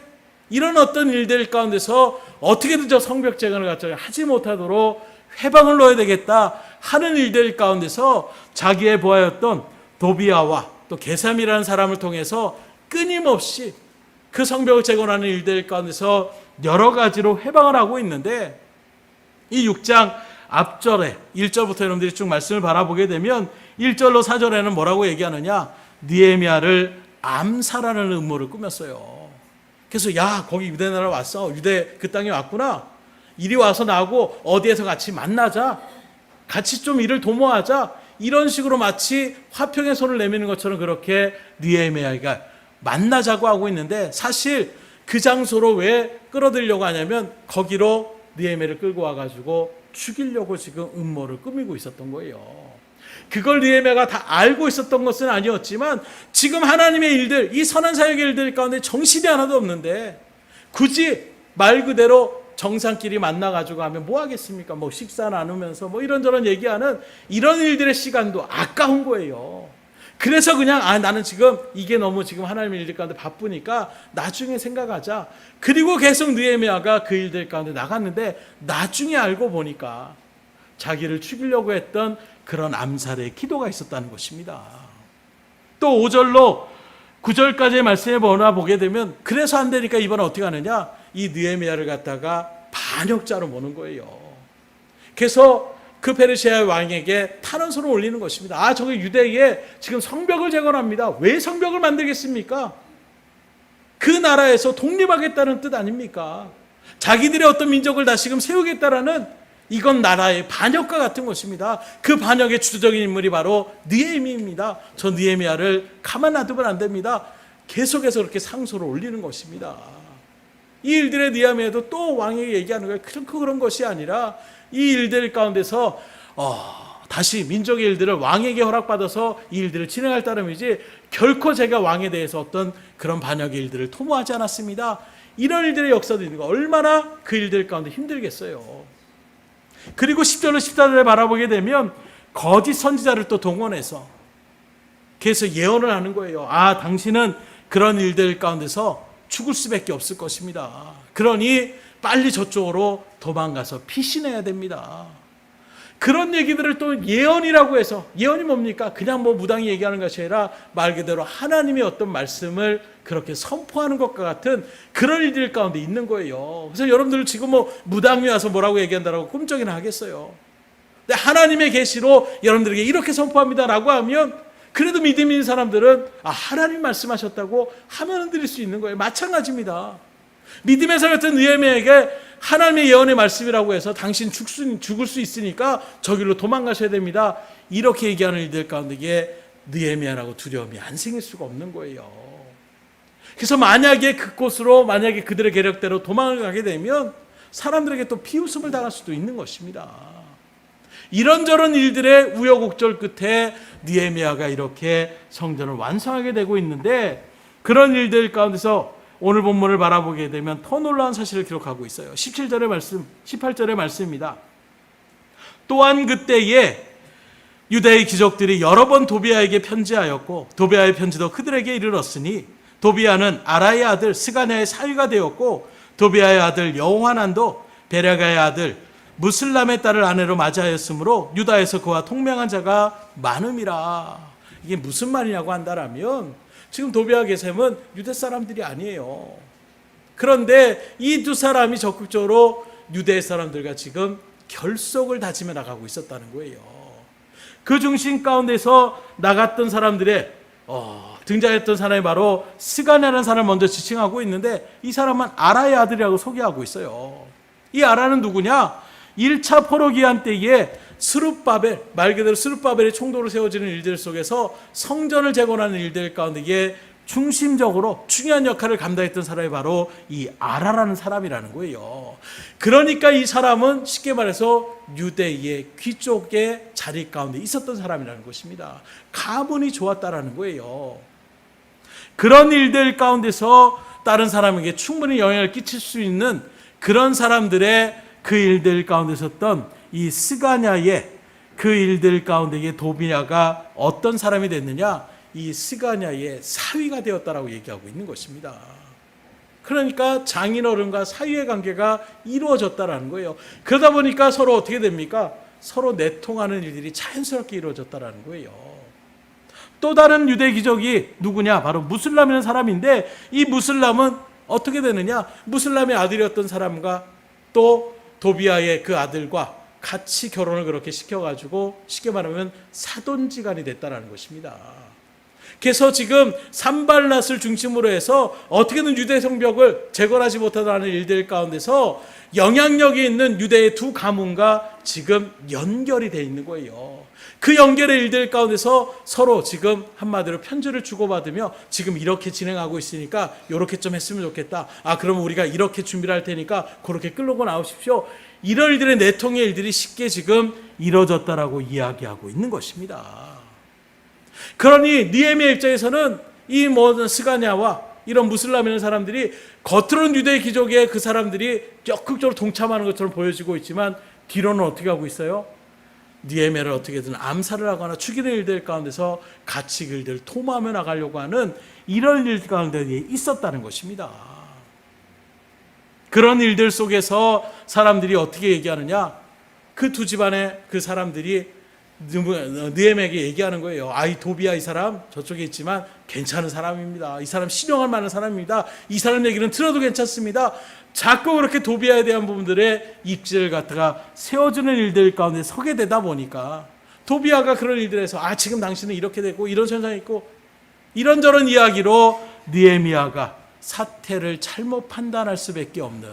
이런 어떤 일들 가운데서 어떻게든 저 성벽 재건을 갖춰 하지 못하도록 회방을 놓아야 되겠다 하는 일들 가운데서 자기의 부하였던 도비아와 또 게삼이라는 사람을 통해서 끊임없이 그 성벽을 재건하는 일들 가운데서 여러 가지로 회방을 하고 있는데 이 6장 앞절에 1절부터 여러분들이 쭉 말씀을 바라보게 되면 1절로 4절에는 뭐라고 얘기하느냐? 느헤미야를 암살하는 음모를 꾸몄어요. 그래서 야 거기 유대 나라 왔어. 유대 그 땅에 왔구나. 이리 와서 나하고 어디에서 같이 만나자. 같이 좀 일을 도모하자. 이런 식으로 마치 화평의 손을 내미는 것처럼 그렇게 느헤미야가 만나자고 하고 있는데 사실 그 장소로 왜 끌어들이려고 하냐면 거기로 느헤미야를 끌고 와가지고 죽이려고 지금 음모를 꾸미고 있었던 거예요. 그걸 느헤미야가 다 알고 있었던 것은 아니었지만 지금 하나님의 일들, 이 선한 사역의 일들 가운데 정신이 하나도 없는데 굳이 말 그대로 정상끼리 만나가지고 하면 뭐 하겠습니까? 뭐 식사 나누면서 뭐 이런저런 얘기하는 이런 일들의 시간도 아까운 거예요. 그래서 그냥 나는 지금 이게 너무 지금 하나님의 일들 가운데 바쁘니까 나중에 생각하자. 그리고 계속 느헤미야가 그 일들 가운데 나갔는데 나중에 알고 보니까 자기를 죽이려고 했던 그런 암살의 기도가 있었다는 것입니다. 또 5절로 9절까지의 말씀에 보게 되면 그래서 안 되니까 이번에 어떻게 하느냐? 이 느헤미야를 갖다가 반역자로 모는 거예요. 그래서 그 페르시아 왕에게 탄원서를 올리는 것입니다. 저기 유대에 지금 성벽을 재건합니다. 왜 성벽을 만들겠습니까? 그 나라에서 독립하겠다는 뜻 아닙니까? 자기들의 어떤 민족을 다시금 세우겠다라는 이건 나라의 반역과 같은 것입니다. 그 반역의 주도적인 인물이 바로 느헤미야입니다. 저 느헤미야를 가만 놔두면 안 됩니다. 계속해서 그렇게 상소를 올리는 것입니다. 이 일들의 느헤미야도 또 왕에게 얘기하는 거예요. 그런 것이 아니라 이 일들 가운데서 다시 민족의 일들을 왕에게 허락받아서 이 일들을 진행할 따름이지 결코 제가 왕에 대해서 어떤 그런 반역의 일들을 토모하지 않았습니다. 이런 일들의 역사도 있는 거 얼마나 그 일들 가운데 힘들겠어요. 그리고 10절로 14절에 바라보게 되면 거짓 선지자를 또 동원해서 그래서 예언을 하는 거예요. 아, 당신은 그런 일들 가운데서 죽을 수밖에 없을 것입니다. 그러니 빨리 저쪽으로 도망가서 피신해야 됩니다. 그런 얘기들을 또 예언이라고 해서, 예언이 뭡니까? 그냥 뭐 무당이 얘기하는 것이 아니라 말 그대로 하나님의 어떤 말씀을 그렇게 선포하는 것과 같은 그런 일들 가운데 있는 거예요. 그래서 여러분들 지금 뭐 무당이 와서 뭐라고 얘기한다라고 꿈쩍이나 하겠어요. 근데 하나님의 계시로 여러분들에게 이렇게 선포합니다라고 하면 그래도 믿음 있는 사람들은 아, 하나님 말씀하셨다고 하면 드릴 수 있는 거예요. 마찬가지입니다. 믿음의 사람 같은 느헤미야에게 하나님의 예언의 말씀이라고 해서 당신 죽을 수 있으니까 저길로 도망가셔야 됩니다. 이렇게 얘기하는 일들 가운데 이게 느헤미야라고 두려움이 안 생길 수가 없는 거예요. 그래서 만약에 그곳으로 만약에 그들의 계략대로 도망을 가게 되면 사람들에게 또 비웃음을 당할 수도 있는 것입니다. 이런저런 일들의 우여곡절 끝에 느헤미야가 이렇게 성전을 완성하게 되고 있는데 그런 일들 가운데서 오늘 본문을 바라보게 되면 더 놀라운 사실을 기록하고 있어요. 17절의 말씀, 18절의 말씀입니다. 또한 그때에 유대의 귀족들이 여러 번 도비아에게 편지하였고 도비아의 편지도 그들에게 이르렀으니 도비아는 아라의 아들 스가냐의 사위가 되었고 도비아의 아들 여호하난도 베레가의 아들 무슬람의 딸을 아내로 맞이하였으므로 유다에서 그와 동명한 자가 많음이라. 이게 무슨 말이냐고 한다라면 지금 도비아 게셈은 유대 사람들이 아니에요. 그런데 이 두 사람이 적극적으로 유대 사람들과 지금 결속을 다지며 나가고 있었다는 거예요. 그 중심 가운데서 나갔던 사람들의 등장했던 사람이 바로 스가냐라는 사람을 먼저 지칭하고 있는데 이 사람은 아라의 아들이라고 소개하고 있어요. 이 아라는 누구냐? 1차 포로 기한 때에 스룹바벨, 말 그대로 스룹바벨의 총독으로 세워지는 일들 속에서 성전을 재건하는 일들 가운데 이게 중심적으로 중요한 역할을 감당했던 사람이 바로 이 아라라는 사람이라는 거예요. 그러니까 이 사람은 쉽게 말해서 유대의 귀족의 자리 가운데 있었던 사람이라는 것입니다. 가문이 좋았다라는 거예요. 그런 일들 가운데서 다른 사람에게 충분히 영향을 끼칠 수 있는 그런 사람들의 그 일들 가운데 있었던 이 스가냐의 그 일들 가운데에 도비아가 어떤 사람이 됐느냐? 이 스가냐의 사위가 되었다라고 얘기하고 있는 것입니다. 그러니까 장인어른과 사위의 관계가 이루어졌다라는 거예요. 그러다 보니까 서로 어떻게 됩니까? 서로 내통하는 일들이 자연스럽게 이루어졌다라는 거예요. 또 다른 유대 귀족이 누구냐? 바로 무슬람이라는 사람인데 이 무슬람은 어떻게 되느냐? 무슬람의 아들이었던 사람과 또 도비아의 그 아들과 같이 결혼을 그렇게 시켜가지고 쉽게 말하면 사돈지간이 됐다는 것입니다. 그래서 지금 산발랏을 중심으로 해서 어떻게든 유대 성벽을 재건하지 못하다는 일들 가운데서 영향력이 있는 유대의 두 가문과 지금 연결이 돼 있는 거예요. 그 연결의 일들 가운데서 서로 지금 한마디로 편지를 주고받으며 지금 이렇게 진행하고 있으니까 이렇게 좀 했으면 좋겠다. 아, 그러면 우리가 이렇게 준비를 할 테니까 그렇게 끌고 나오십시오. 이런 일들의 내통의 일들이 쉽게 지금 이루어졌다라고 이야기하고 있는 것입니다. 그러니 느헤미야 입장에서는 이 모든 스가냐와 이런 무슬람이라는 사람들이 겉으로는 유대 귀족의 그 사람들이 적극적으로 동참하는 것처럼 보여지고 있지만 뒤로는 어떻게 하고 있어요? 느헤미야를 어떻게든 암살을 하거나 죽이는 일들 가운데서 같이 그 일들을 토모하며 나가려고 하는 이런 일들 가운데 있었다는 것입니다. 그런 일들 속에서 사람들이 어떻게 얘기하느냐? 그 두 집안의 그 사람들이 느헤미야에게 얘기하는 거예요. 이 도비아 이 사람 저쪽에 있지만 괜찮은 사람입니다. 이 사람 신용할 만한 사람입니다. 이 사람 얘기는 들어도 괜찮습니다. 자꾸 그렇게 도비아에 대한 부분들의 입지를 갖다가 세워주는 일들 가운데 서게 되다 보니까 도비아가 그런 일들에서 지금 당신은 이렇게 되고 이런 현상이 있고 이런저런 이야기로 느헤미야가 사태를 잘못 판단할 수밖에 없는,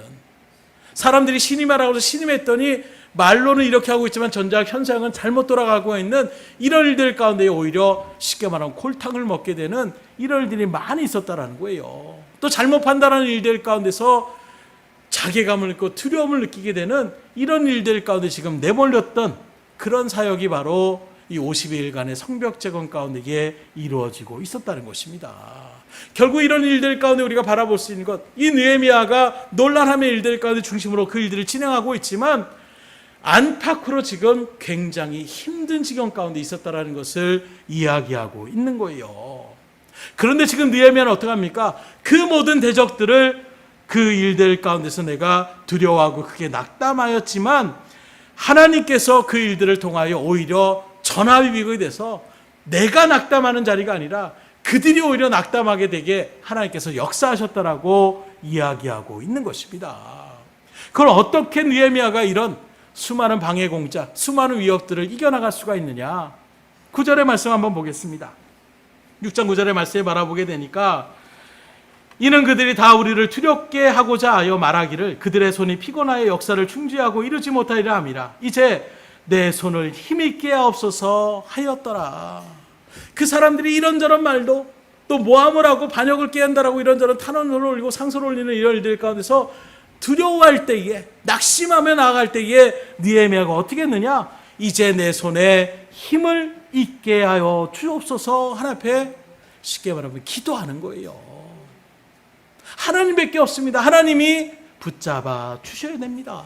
사람들이 신임하라고 해서 신임했더니 말로는 이렇게 하고 있지만 전작 현상은 잘못 돌아가고 있는 이런 일들 가운데 오히려 쉽게 말하면 골탕을 먹게 되는 이런 일들이 많이 있었다라는 거예요. 또 잘못 판단하는 일들 가운데서 자괴감을 느끼고 두려움을 느끼게 되는 이런 일들 가운데 지금 내몰렸던 그런 사역이 바로 이 52일간의 성벽 재건 가운데 이게 이루어지고 있었다는 것입니다. 결국 이런 일들 가운데 우리가 바라볼 수 있는 것, 이 느헤미야가 논란함의 일들 가운데 중심으로 그 일들을 진행하고 있지만 안팎으로 지금 굉장히 힘든 지경 가운데 있었다라는 것을 이야기하고 있는 거예요. 그런데 지금 느헤미야는 어떻게 합니까? 그 모든 대적들을 그 일들 가운데서 내가 두려워하고 크게 낙담하였지만 하나님께서 그 일들을 통하여 오히려 전화위복이 돼서 내가 낙담하는 자리가 아니라 그들이 오히려 낙담하게 되게 하나님께서 역사하셨다라고 이야기하고 있는 것입니다. 그걸 어떻게 느헤미야가 이런 수많은 방해 공작, 수많은 위협들을 이겨나갈 수가 있느냐? 9절의 말씀 한번 보겠습니다. 6장 9절의 말씀에 바라보게 되니까 이는 그들이 다 우리를 두렵게 하고자 하여 말하기를 그들의 손이 피곤하여 역사를 충지하고 이루지 못하리라 함이라. 이제 내 손을 힘있게 하옵소서 하였더라. 그 사람들이 이런저런 말도 또 모함을 하고 반역을 깨한다라고 이런저런 탄원을 올리고 상소를 올리는 이런 일들 가운데서 두려워할 때에, 낙심하며 나아갈 때에 느헤미야가 어떻게 했느냐? 이제 내 손에 힘을 있게 하여 주옵소서. 하나님 앞에 쉽게 말하면 기도하는 거예요. 하나님밖에 없습니다. 하나님이 붙잡아 주셔야 됩니다.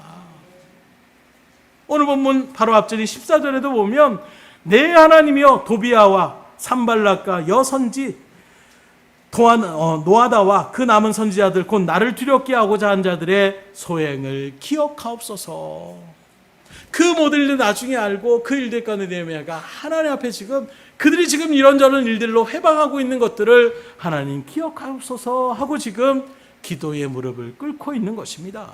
오늘 본문 바로 앞절인 14절에도 보면 내 하나님이여 도비야와 산발락과 여선지 노아다와 그 남은 선지자들 곧 나를 두렵게 하고자 한 자들의 소행을 기억하옵소서. 그 모든 일을 나중에 알고 그 일들 가운데 느헤미야가 하나님 앞에 지금 그들이 지금 이런저런 일들로 회방하고 있는 것들을 하나님 기억하옵소서 하고 지금 기도의 무릎을 꿇고 있는 것입니다.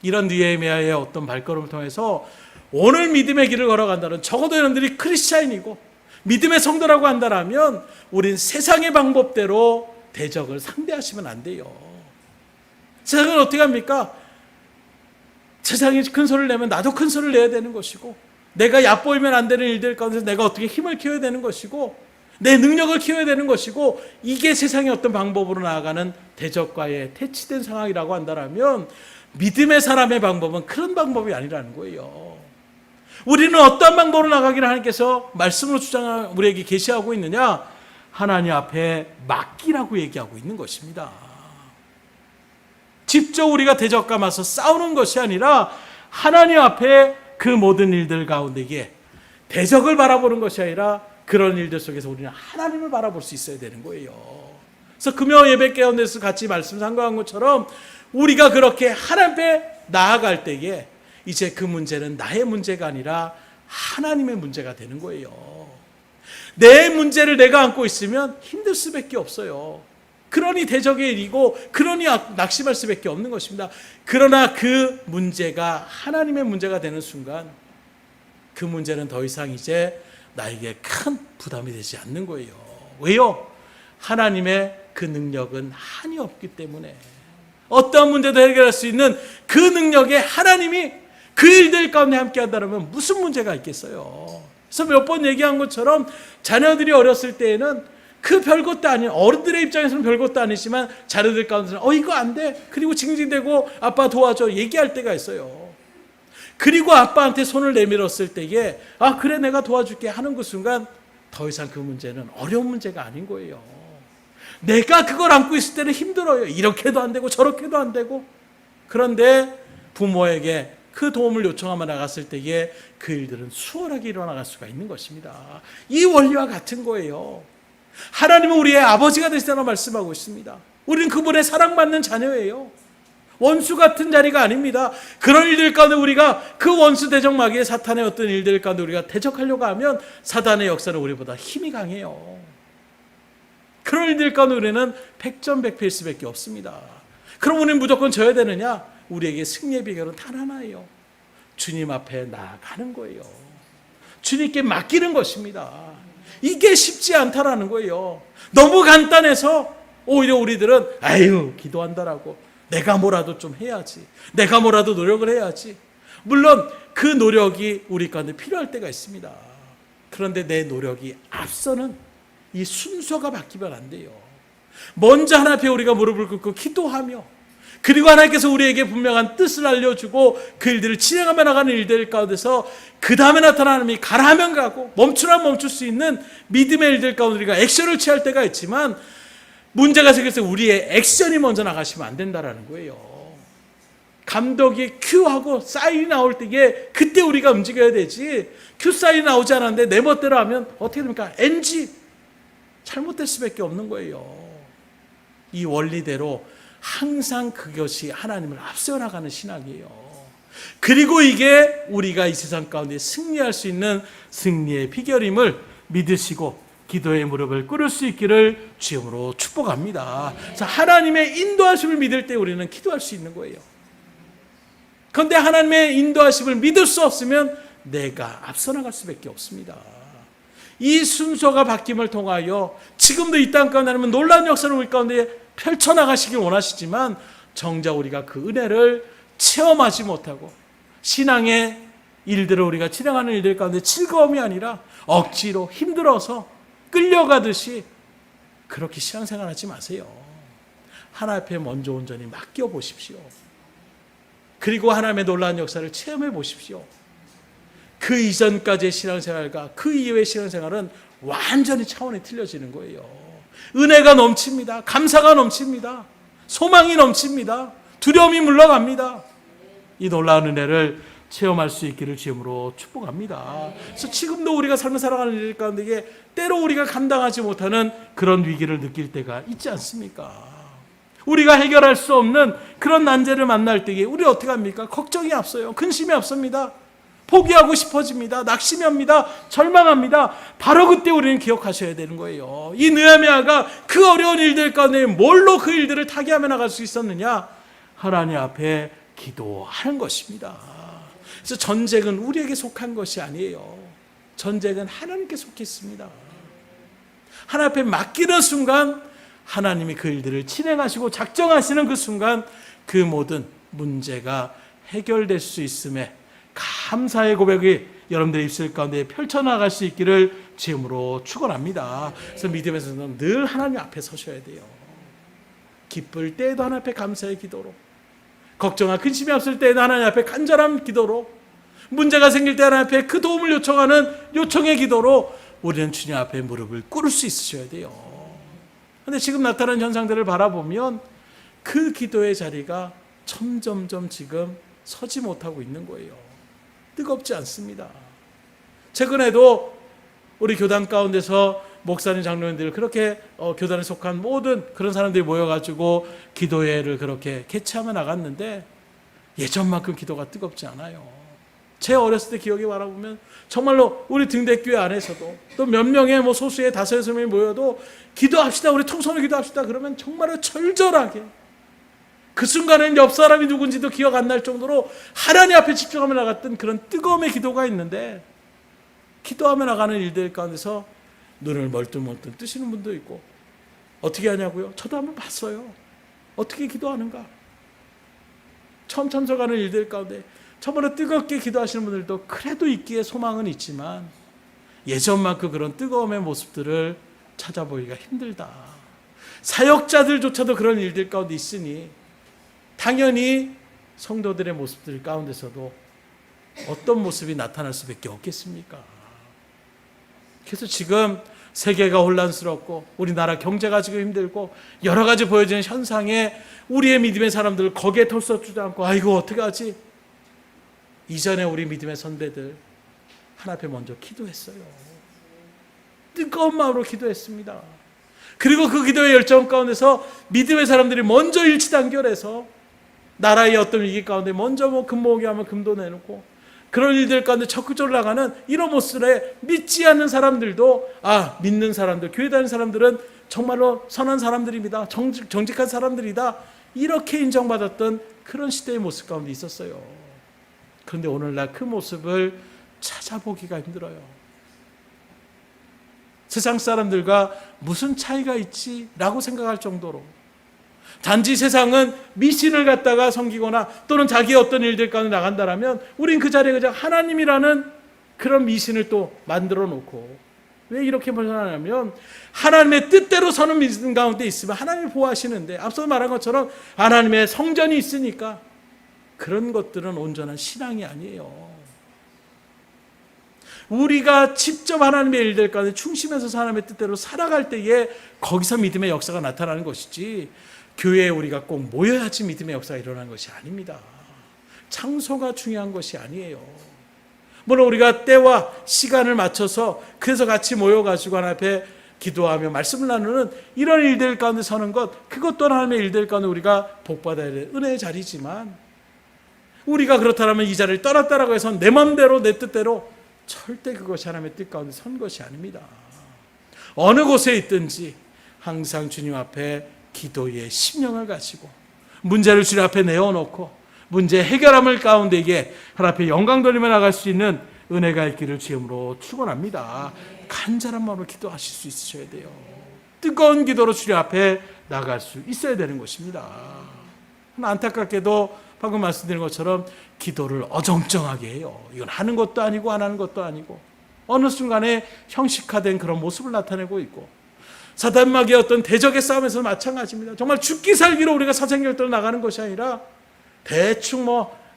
이런 느헤미야의 어떤 발걸음을 통해서 오늘 믿음의 길을 걸어간다는, 적어도 여러분들이 크리스찬이고 믿음의 성도라고 한다면 우린 세상의 방법대로 대적을 상대하시면 안 돼요. 세상은 어떻게 합니까? 세상이 큰 소리를 내면 나도 큰 소리를 내야 되는 것이고, 내가 얕보이면 안 되는 일들 가운데서 내가 어떻게 힘을 키워야 되는 것이고, 내 능력을 키워야 되는 것이고, 이게 세상의 어떤 방법으로 나아가는 대적과의 태치된 상황이라고 한다면 믿음의 사람의 방법은 그런 방법이 아니라는 거예요. 우리는 어떤 방법으로 나가기를 하나님께서 말씀으로 주장하고 우리에게 계시하고 있느냐? 하나님 앞에 맡기라고 얘기하고 있는 것입니다. 직접 우리가 대적과 맞서 싸우는 것이 아니라 하나님 앞에 그 모든 일들 가운데에 대적을 바라보는 것이 아니라 그런 일들 속에서 우리는 하나님을 바라볼 수 있어야 되는 거예요. 그래서 금요 예배 가운데서 같이 말씀 상고한 것처럼 우리가 그렇게 하나님 앞에 나아갈 때에 이제 그 문제는 나의 문제가 아니라 하나님의 문제가 되는 거예요. 내 문제를 내가 안고 있으면 힘들 수밖에 없어요. 그러니 대적의 일이고 그러니 낙심할 수밖에 없는 것입니다. 그러나 그 문제가 하나님의 문제가 되는 순간 그 문제는 더 이상 이제 나에게 큰 부담이 되지 않는 거예요. 왜요? 하나님의 그 능력은 한이 없기 때문에 어떠한 문제도 해결할 수 있는 그 능력에 하나님이 그 일들 가운데 함께 한다면 무슨 문제가 있겠어요? 그래서 몇 번 얘기한 것처럼 자녀들이 어렸을 때에는 그 별것도 아닌, 어른들의 입장에서는 별것도 아니지만 자녀들 가운데서는 이거 안 돼. 그리고 징징대고 아빠 도와줘 얘기할 때가 있어요. 그리고 아빠한테 손을 내밀었을 때에 그래 내가 도와줄게 하는 그 순간 더 이상 그 문제는 어려운 문제가 아닌 거예요. 내가 그걸 안고 있을 때는 힘들어요. 이렇게도 안 되고 저렇게도 안 되고. 그런데 부모에게 그 도움을 요청하며 나갔을 때에 그 일들은 수월하게 일어나갈 수가 있는 것입니다. 이 원리와 같은 거예요. 하나님은 우리의 아버지가 되시다고 말씀하고 있습니다. 우리는 그분의 사랑받는 자녀예요. 원수 같은 자리가 아닙니다. 그런 일들 가운데 우리가 그 원수 대적 마귀의 사탄의 어떤 일들 가운데 우리가 대적하려고 하면 사단의 역사는 우리보다 힘이 강해요. 그런 일들 가운데 우리는 백전백패일 수밖에 없습니다. 그럼 우리는 무조건 져야 되느냐? 우리에게 승리의 비결은 단 하나예요. 주님 앞에 나아가는 거예요. 주님께 맡기는 것입니다. 이게 쉽지 않다라는 거예요. 너무 간단해서 오히려 우리들은 기도한다라고 내가 뭐라도 좀 해야지, 내가 뭐라도 노력을 해야지. 물론 그 노력이 우리 가운데 필요할 때가 있습니다. 그런데 내 노력이 앞서는 이 순서가 바뀌면 안 돼요. 먼저 하나님 앞에 우리가 무릎을 꿇고 기도하며 그리고 하나님께서 우리에게 분명한 뜻을 알려주고 그 일들을 진행하며 나가는 일들 가운데서 그 다음에 나타나는 하나님이 가라하면 가고 멈추라면 멈출 수 있는 믿음의 일들 가운데 우리가 액션을 취할 때가 있지만, 문제가 생겨서 우리의 액션이 먼저 나가시면 안 된다라는 거예요. 감독이 큐하고 사인이 나올 때에 그때 우리가 움직여야 되지, 큐 사인이 나오지 않았는데 내 멋대로 하면 어떻게 됩니까? NG, 잘못될 수밖에 없는 거예요. 이 원리대로 항상 그것이 하나님을 앞세워 나가는 신학이에요. 그리고 이게 우리가 이 세상 가운데 승리할 수 있는 승리의 비결임을 믿으시고 기도의 무릎을 꿇을 수 있기를 주님으로 축복합니다. 자, 하나님의 인도하심을 믿을 때 우리는 기도할 수 있는 거예요. 그런데 하나님의 인도하심을 믿을 수 없으면 내가 앞서 나갈 수밖에 없습니다. 이 순서가 바뀜을 통하여 지금도 이 땅 가운데 하나님은 놀라운 역사를 우리 가운데 펼쳐나가시길 원하시지만, 정작 우리가 그 은혜를 체험하지 못하고 신앙의 일들을 우리가 진행하는 일들 가운데 즐거움이 아니라 억지로 힘들어서 끌려가듯이 그렇게 신앙생활 하지 마세요. 하나님 앞에 먼저 온전히 맡겨보십시오. 그리고 하나님의 놀라운 역사를 체험해 보십시오. 그 이전까지의 신앙생활과 그 이후의 신앙생활은 완전히 차원이 틀려지는 거예요. 은혜가 넘칩니다. 감사가 넘칩니다. 소망이 넘칩니다. 두려움이 물러갑니다. 이 놀라운 은혜를 체험할 수 있기를 주님으로 축복합니다. 그래서 지금도 우리가 삶을 살아가는 일 가운데 때로 우리가 감당하지 못하는 그런 위기를 느낄 때가 있지 않습니까? 우리가 해결할 수 없는 그런 난제를 만날 때에 우리 어떻게 합니까? 걱정이 앞서요. 근심이 앞섭니다. 포기하고 싶어집니다. 낙심합니다. 절망합니다. 바로 그때 우리는 기억하셔야 되는 거예요. 이 느헤미야가 그 어려운 일들 가운데 뭘로 그 일들을 타개하며 나갈 수 있었느냐? 하나님 앞에 기도하는 것입니다. 그래서 전쟁은 우리에게 속한 것이 아니에요. 전쟁은 하나님께 속해 있습니다. 하나님 앞에 맡기는 순간 하나님이 그 일들을 진행하시고 작정하시는 그 순간 그 모든 문제가 해결될 수 있음에 감사의 고백이 여러분들의 입술 가운데 펼쳐나갈 수 있기를 주님으로 축원합니다. 그래서 믿음에서는 늘 하나님 앞에 서셔야 돼요. 기쁠 때에도 하나님 앞에 감사의 기도로, 걱정과 근심이 없을 때에도 하나님 앞에 간절한 기도로, 문제가 생길 때 하나님 앞에 그 도움을 요청하는 요청의 기도로 우리는 주님 앞에 무릎을 꿇을 수 있으셔야 돼요. 그런데 지금 나타난 현상들을 바라보면 그 기도의 자리가 점점점 지금 서지 못하고 있는 거예요. 뜨겁지 않습니다. 최근에도 우리 교단 가운데서 목사님, 장로님들, 그렇게 교단에 속한 모든 그런 사람들이 모여가지고 기도회를 그렇게 개최하며 나갔는데 예전만큼 기도가 뜨겁지 않아요. 제 어렸을 때 기억에 바라보면 정말로 우리 등대교회 안에서도 또 몇 명의 소수의 5-6명이 모여도 기도합시다, 우리 통성으로 기도합시다 그러면 정말로 절절하게, 그 순간에는 옆 사람이 누군지도 기억 안 날 정도로 하나님 앞에 집중하며 나갔던 그런 뜨거움의 기도가 있는데, 기도하며 나가는 일들 가운데서 눈을 멀뚱멀뚱 뜨시는 분도 있고, 어떻게 하냐고요? 저도 한번 봤어요. 어떻게 기도하는가? 처음 참석하는 일들 가운데 정말로 뜨겁게 기도하시는 분들도 그래도 있기에 소망은 있지만 예전만큼 그런 뜨거움의 모습들을 찾아보기가 힘들다. 사역자들조차도 그런 일들 가운데 있으니 당연히 성도들의 모습들 가운데서도 어떤 모습이 나타날 수밖에 없겠습니까? 그래서 지금 세계가 혼란스럽고 우리나라 경제가 지금 힘들고 여러 가지 보여지는 현상에 우리의 믿음의 사람들 거기에 털썩지도 않고 아이고 어떻게 하지? 이전에 우리 믿음의 선배들 하나님 앞에 먼저 기도했어요. 뜨거운 마음으로 기도했습니다. 그리고 그 기도의 열정 가운데서 믿음의 사람들이 먼저 일치단결해서 나라의 어떤 위기 가운데 먼저 금 모으게 하면 금도 내놓고 그런 일들 가운데 적극적으로 나가는 이런 모습에 믿지 않는 사람들도 믿는 사람들, 교회 다니는 사람들은 정말로 선한 사람들입니다. 정직한 사람들이다. 이렇게 인정받았던 그런 시대의 모습 가운데 있었어요. 그런데 오늘날 그 모습을 찾아보기가 힘들어요. 세상 사람들과 무슨 차이가 있지라고 생각할 정도로 단지 세상은 미신을 갖다가 섬기거나 또는 자기의 어떤 일들 가운데 나간다라면 우린 그 자리에 그냥 하나님이라는 그런 미신을 또 만들어 놓고 왜 이렇게 벗어나냐면 하나님의 뜻대로 서는 믿음 가운데 있으면 하나님이 보호하시는데, 앞서 말한 것처럼 하나님의 성전이 있으니까 그런 것들은 온전한 신앙이 아니에요. 우리가 직접 하나님의 일들 가운데 충심해서 하나님의 뜻대로 살아갈 때에 거기서 믿음의 역사가 나타나는 것이지, 교회에 우리가 꼭 모여야지 믿음의 역사가 일어나는 것이 아닙니다. 장소가 중요한 것이 아니에요. 물론 우리가 때와 시간을 맞춰서 그래서 같이 모여가지고 하나님 앞에 기도하며 말씀을 나누는 이런 일들 가운데 서는 것, 그것 또한 하나님의 일들 가운데 우리가 복받아야 될 은혜의 자리지만, 우리가 그렇다면 이 자리를 떠났다라고 해서 내 마음대로 내 뜻대로 절대 그것이 하나님의 뜻 가운데 선 것이 아닙니다. 어느 곳에 있든지 항상 주님 앞에 기도의 심령을 가지고 문제를 주님 앞에 내어놓고 문제 해결함을 가운데에 하나님 앞에 영광 돌리며 나갈 수 있는 은혜가 있기를 주님으로 축원합니다. 간절한 마음으로 기도하실 수 있으셔야 돼요. 뜨거운 기도로 주님 앞에 나갈 수 있어야 되는 것입니다. 안타깝게도 방금 말씀드린 것처럼 기도를 어정쩡하게 해요. 이건 하는 것도 아니고 안 하는 것도 아니고 어느 순간에 형식화된 그런 모습을 나타내고 있고, 사단마귀의 어떤 대적의 싸움에서 마찬가지입니다. 정말 죽기 살기로 우리가 사생결단을 나가는 것이 아니라 대충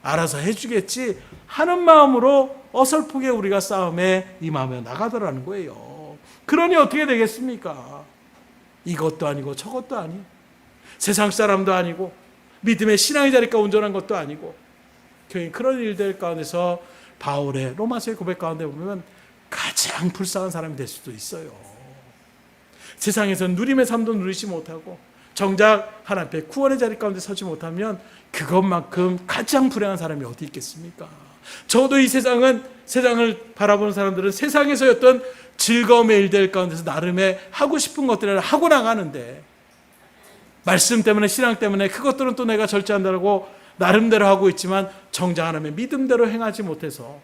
알아서 해주겠지 하는 마음으로 어설프게 우리가 싸움에 임하며 나가더라는 거예요. 그러니 어떻게 되겠습니까? 이것도 아니고 저것도 아니, 세상 사람도 아니고 믿음의 신앙의 자리가 온전한 것도 아니고, 그런 일들 가운데서 바울의 로마서의 고백 가운데 보면 가장 불쌍한 사람이 될 수도 있어요. 세상에서 누림의 삶도 누리지 못하고 정작 하나님 앞에 구원의 자리 가운데 서지 못하면 그것만큼 가장 불행한 사람이 어디 있겠습니까? 적어도 이 세상을 바라보는 사람들은 세상에서의 어떤 즐거움의 일들 가운데서 나름의 하고 싶은 것들을 하고 나가는데, 말씀 때문에 신앙 때문에 그것들은 또 내가 절제한다고 나름대로 하고 있지만 정작 하나님의 믿음대로 행하지 못해서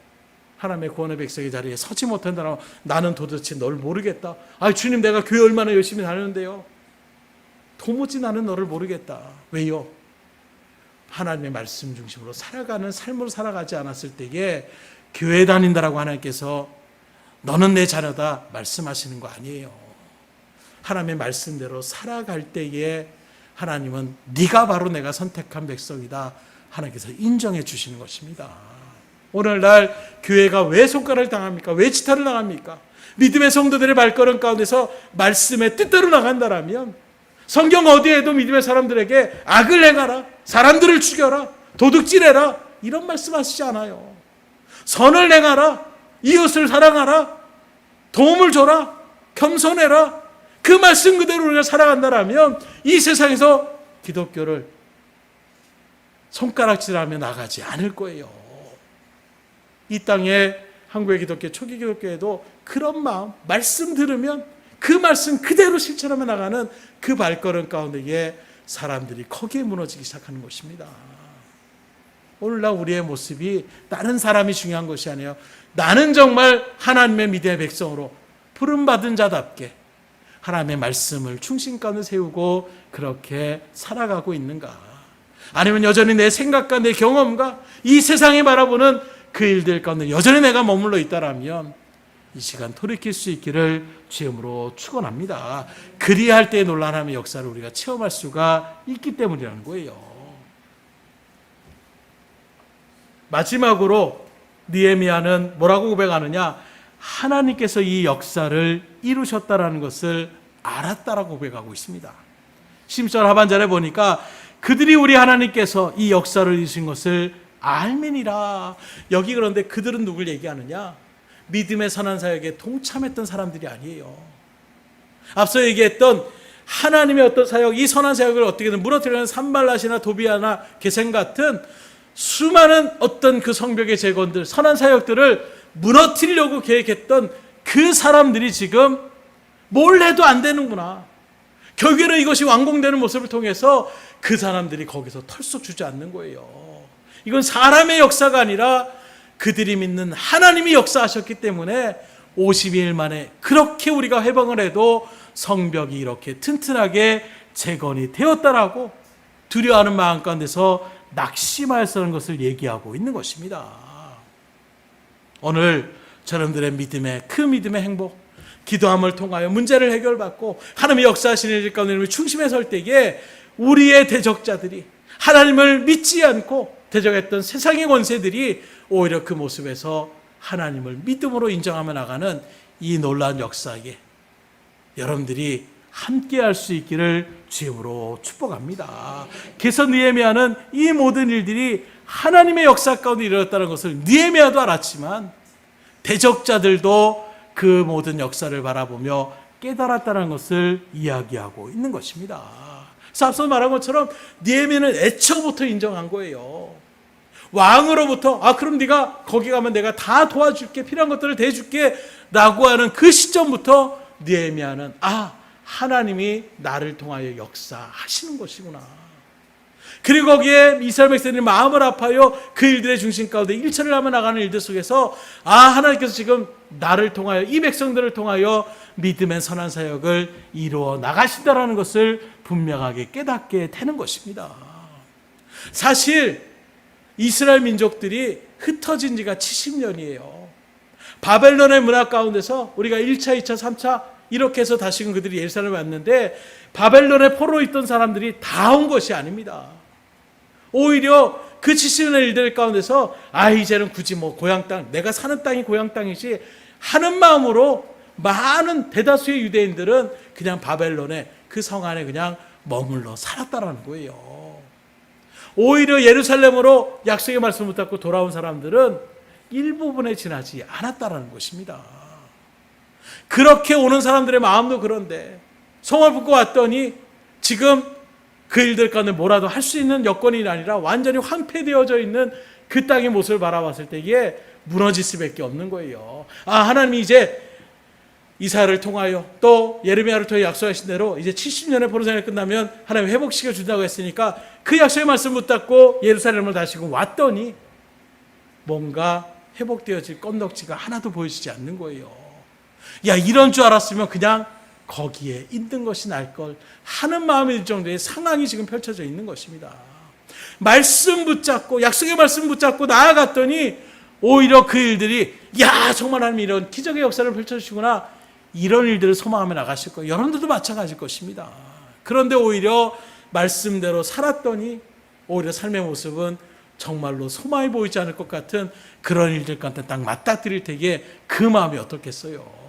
하나님의 구원의 백성의 자리에 서지 못한다고, 나는 도대체 널 모르겠다. 주님, 내가 교회 얼마나 열심히 다녔는데요. 도무지 나는 너를 모르겠다. 왜요? 하나님의 말씀 중심으로 살아가는 삶으로 살아가지 않았을 때에 교회 다닌다라고 하나님께서 너는 내 자녀다 말씀하시는 거 아니에요. 하나님의 말씀대로 살아갈 때에 하나님은 네가 바로 내가 선택한 백성이다 하나님께서 인정해 주시는 것입니다. 오늘날 교회가 왜 손가락을 당합니까? 왜 지탄을 당합니까? 믿음의 성도들의 발걸음 가운데서 말씀의 뜻대로 나간다라면, 성경 어디에도 믿음의 사람들에게 악을 행하라, 사람들을 죽여라, 도둑질해라 이런 말씀하시지 않아요. 선을 행하라, 이웃을 사랑하라, 도움을 줘라, 겸손해라, 그 말씀 그대로 우리가 살아간다라면 이 세상에서 기독교를 손가락질하며 나가지 않을 거예요. 이 땅에 한국의 기독교, 초기 기독교에도 그런 마음, 말씀 들으면 그 말씀 그대로 실천하며 나가는 그 발걸음 가운데에 사람들이 거기에 무너지기 시작하는 것입니다. 오늘날 우리의 모습이 다른 사람이 중요한 것이 아니에요. 나는 정말 하나님의 믿음의 백성으로 부름받은 자답게 하나님의 말씀을 중심 가운데 세우고 그렇게 살아가고 있는가? 아니면 여전히 내 생각과 내 경험과 이 세상에 바라보는 그 일들 가운데 여전히 내가 머물러 있다라면 이 시간 돌이킬 수 있기를 주님으로 축원합니다. 그리할 때의 놀라운 하나님의 역사를 우리가 체험할 수가 있기 때문이라는 거예요. 마지막으로 느헤미야는 뭐라고 고백하느냐? 하나님께서 이 역사를 이루셨다라는 것을 알았다라고 고백하고 있습니다. 10절 하반절에 보니까 그들이 우리 하나님께서 이 역사를 이루신 것을 알미니라. 여기 그런데 그들은 누굴 얘기하느냐? 믿음의 선한 사역에 동참했던 사람들이 아니에요. 앞서 얘기했던 하나님의 어떤 사역, 이 선한 사역을 어떻게든 무너뜨리는 산발랏이나 도비아나 게셈 같은 수많은 어떤 그 성벽의 재건들, 선한 사역들을 무너뜨리려고 계획했던 그 사람들이 지금 뭘 해도 안 되는구나, 결국에는 이것이 완공되는 모습을 통해서 그 사람들이 거기서 털썩 주저앉는 거예요. 이건 사람의 역사가 아니라 그들이 믿는 하나님이 역사하셨기 때문에 52일 만에 그렇게 우리가 회방을 해도 성벽이 이렇게 튼튼하게 재건이 되었다라고 두려워하는 마음 가운데서 낙심하였다는 것을 얘기하고 있는 것입니다. 오늘 저놈들의 믿음의 그 믿음의 행복, 기도함을 통하여 문제를 해결받고 하나님의 역사하시는 일 가운데 중심에 설 때에 우리의 대적자들이, 하나님을 믿지 않고 대적했던 세상의 권세들이 오히려 그 모습에서 하나님을 믿음으로 인정하며 나가는 이 놀라운 역사에 여러분들이 함께할 수 있기를 주임으로 축복합니다. 그래서 느헤미야는 이 모든 일들이 하나님의 역사 가운데 일어났다는 것을 느헤미야도 알았지만 대적자들도 그 모든 역사를 바라보며 깨달았다는 것을 이야기하고 있는 것입니다. 그래서 앞서 말한 것처럼 느헤미야는 애초부터 인정한 거예요. 왕으로부터 그럼 네가 거기 가면 내가 다 도와줄게, 필요한 것들을 대줄게 라고 하는 그 시점부터 느헤미야는 하나님이 나를 통하여 역사하시는 것이구나. 그리고 거기에 이스라엘 백성들이 마음을 아파요. 그 일들의 중심 가운데 일처리를 하며 나가는 일들 속에서 하나님께서 지금 나를 통하여, 이 백성들을 통하여 믿음의 선한 사역을 이루어 나가신다라는 것을 분명하게 깨닫게 되는 것입니다. 사실 이스라엘 민족들이 흩어진 지가 70년이에요. 바벨론의 문화 가운데서 우리가 1차, 2차, 3차 이렇게 해서 다시금 그들이 예루살렘에 왔는데 바벨론에 포로 있던 사람들이 다 온 것이 아닙니다. 오히려 그 70년의 일들 가운데서 이제는 굳이 고향 땅, 내가 사는 땅이 고향 땅이지 하는 마음으로 많은 대다수의 유대인들은 그냥 바벨론의 그 성 안에 그냥 머물러 살았다라는 거예요. 오히려 예루살렘으로 약속의 말씀을 붙잡고 돌아온 사람들은 일부분에 지나지 않았다라는 것입니다. 그렇게 오는 사람들의 마음도 그런데 성을 붙고 왔더니 지금 그 일들 가운데 뭐라도 할 수 있는 여건이 아니라 완전히 황폐되어져 있는 그 땅의 모습을 바라봤을 때에 무너질 수밖에 없는 거예요. 하나님이 이제 이사야를 통하여 또 예레미야를 통해 약속하신 대로 이제 70년의 포로 생활이 끝나면 하나님 회복시켜 준다고 했으니까 그 약속의 말씀 붙잡고 예루살렘을 다시금 왔더니 뭔가 회복되어질 건덕지가 하나도 보여지지 않는 거예요. 이런 줄 알았으면 그냥 거기에 있는 것이 나을 걸 하는 마음이 들 정도의 상황이 지금 펼쳐져 있는 것입니다. 말씀 붙잡고, 약속의 말씀 붙잡고 나아갔더니 오히려 그 일들이 정말 하나님 이런 기적의 역사를 펼쳐주시구나, 이런 일들을 소망하며 나가실 거예요. 여러분들도 마찬가지일 것입니다. 그런데 오히려 말씀대로 살았더니 오히려 삶의 모습은 정말로 소망이 보이지 않을 것 같은 그런 일들 가운데 딱 맞닥뜨릴 때에 그 마음이 어떻겠어요?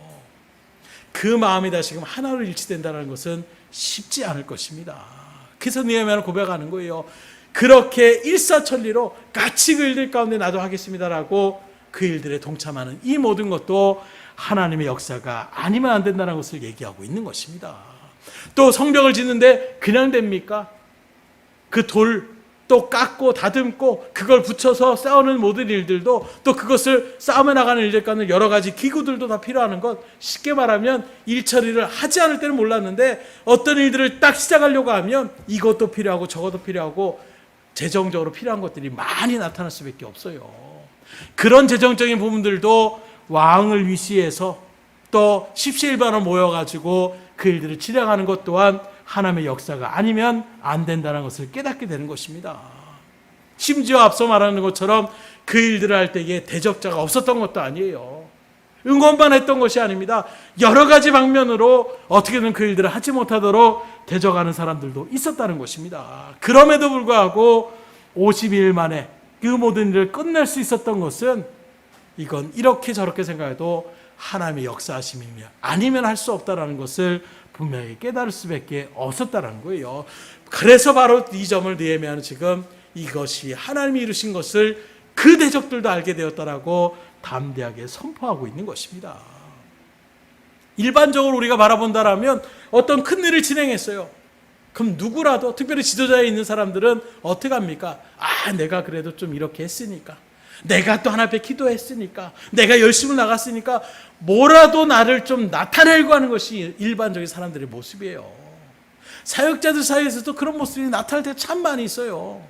그 마음이 다시금 하나로 일치된다는 것은 쉽지 않을 것입니다. 그래서 느헤미야는 고백하는 거예요. 그렇게 일사천리로 같이 그 일들 가운데 나도 하겠습니다라고 그 일들에 동참하는 이 모든 것도 하나님의 역사가 아니면 안 된다는 것을 얘기하고 있는 것입니다. 또 성벽을 짓는데 그냥 됩니까? 그 돌 또 깎고 다듬고 그걸 붙여서 쌓는 모든 일들도, 또 그것을 쌓으며 나가는 일들 가운데 여러 가지 기구들도 다 필요한 것, 쉽게 말하면 일 처리를 하지 않을 때는 몰랐는데 어떤 일들을 딱 시작하려고 하면 이것도 필요하고 저것도 필요하고 재정적으로 필요한 것들이 많이 나타날 수밖에 없어요. 그런 재정적인 부분들도 왕을 위시해서 또 십시일반으로 모여가지고 그 일들을 진행하는 것 또한 하나님의 역사가 아니면 안 된다는 것을 깨닫게 되는 것입니다. 심지어 앞서 말하는 것처럼 그 일들을 할 때에 대적자가 없었던 것도 아니에요. 응원만 했던 것이 아닙니다. 여러 가지 방면으로 어떻게든 그 일들을 하지 못하도록 대적하는 사람들도 있었다는 것입니다. 그럼에도 불구하고 52일 만에 그 모든 일을 끝낼 수 있었던 것은 이건 이렇게 저렇게 생각해도 하나님의 역사하심이며 아니면 할 수 없다는 것을 분명히 깨달을 수밖에 없었다는 거예요. 그래서 바로 이 점을 느헤미야는 지금 이것이 하나님이 이루신 것을 그 대적들도 알게 되었다라고 담대하게 선포하고 있는 것입니다. 일반적으로 우리가 바라본다라면 어떤 큰 일을 진행했어요. 그럼 누구라도, 특별히 지도자에 있는 사람들은 어떻게 합니까? 내가 그래도 좀 이렇게 했으니까, 내가 또 하나님 앞에 기도했으니까, 내가 열심히 나갔으니까 뭐라도 나를 좀 나타내려고 하는 것이 일반적인 사람들의 모습이에요. 사역자들 사이에서도 그런 모습이 나타날 때 참 많이 있어요.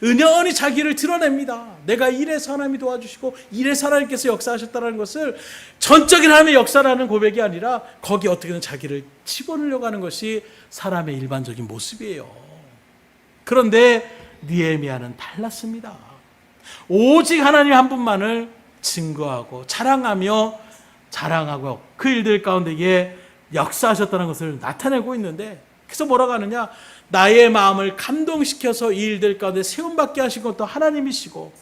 은연히 자기를 드러냅니다. 내가 이래서 하나님이 도와주시고 이래서 하나님께서 역사하셨다는 것을, 전적인 하나님의 역사라는 고백이 아니라 거기에 어떻게든 자기를 집어넣으려고 하는 것이 사람의 일반적인 모습이에요. 그런데 느헤미야는 달랐습니다. 오직 하나님 한 분만을 증거하고 자랑하며 자랑하고 그 일들 가운데에 역사하셨다는 것을 나타내고 있는데, 그래서 뭐라고 하느냐, 나의 마음을 감동시켜서 이 일들 가운데 세움받게 하신 것도 하나님이시고,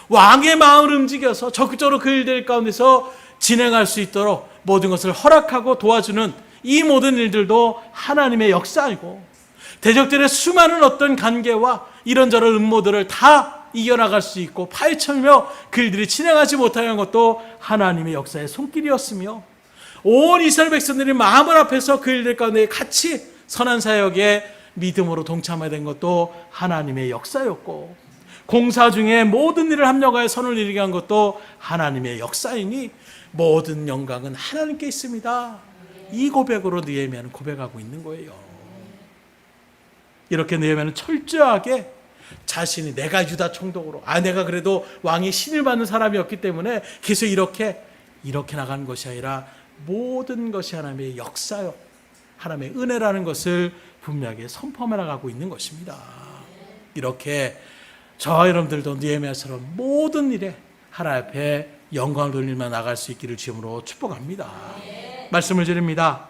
왕의 마음을 움직여서 적극적으로 그 일들 가운데서 진행할 수 있도록 모든 것을 허락하고 도와주는 이 모든 일들도 하나님의 역사이고, 대적들의 수많은 어떤 관계와 이런저런 음모들을 다 이겨나갈 수 있고 파헤치며 그 일들이 진행하지 못하는 것도 하나님의 역사의 손길이었으며, 온 이스라엘 백성들이 마음을 합해서 그 일들 가운데 같이 선한 사역에 믿음으로 동참하게 된 것도 하나님의 역사였고, 공사 중에 모든 일을 합력하여 선을 이루게 한 것도 하나님의 역사이니 모든 영광은 하나님께 있습니다. 이 고백으로 느헤미야는 고백하고 있는 거예요. 이렇게 느헤미야는 철저하게 자신이, 내가 유다 총독으로, 내가 그래도 왕이 신을 받는 사람이었기 때문에 계속 이렇게 나가는 것이 아니라 모든 것이 하나님의 역사요, 하나님의 은혜라는 것을 분명하게 선포해 나가고 있는 것입니다. 이렇게 저와 여러분들도 느헤미야처럼 모든 일에 하나님 앞에 영광을 돌리며 나갈 수 있기를 주님으로 축복합니다. 말씀을 드립니다.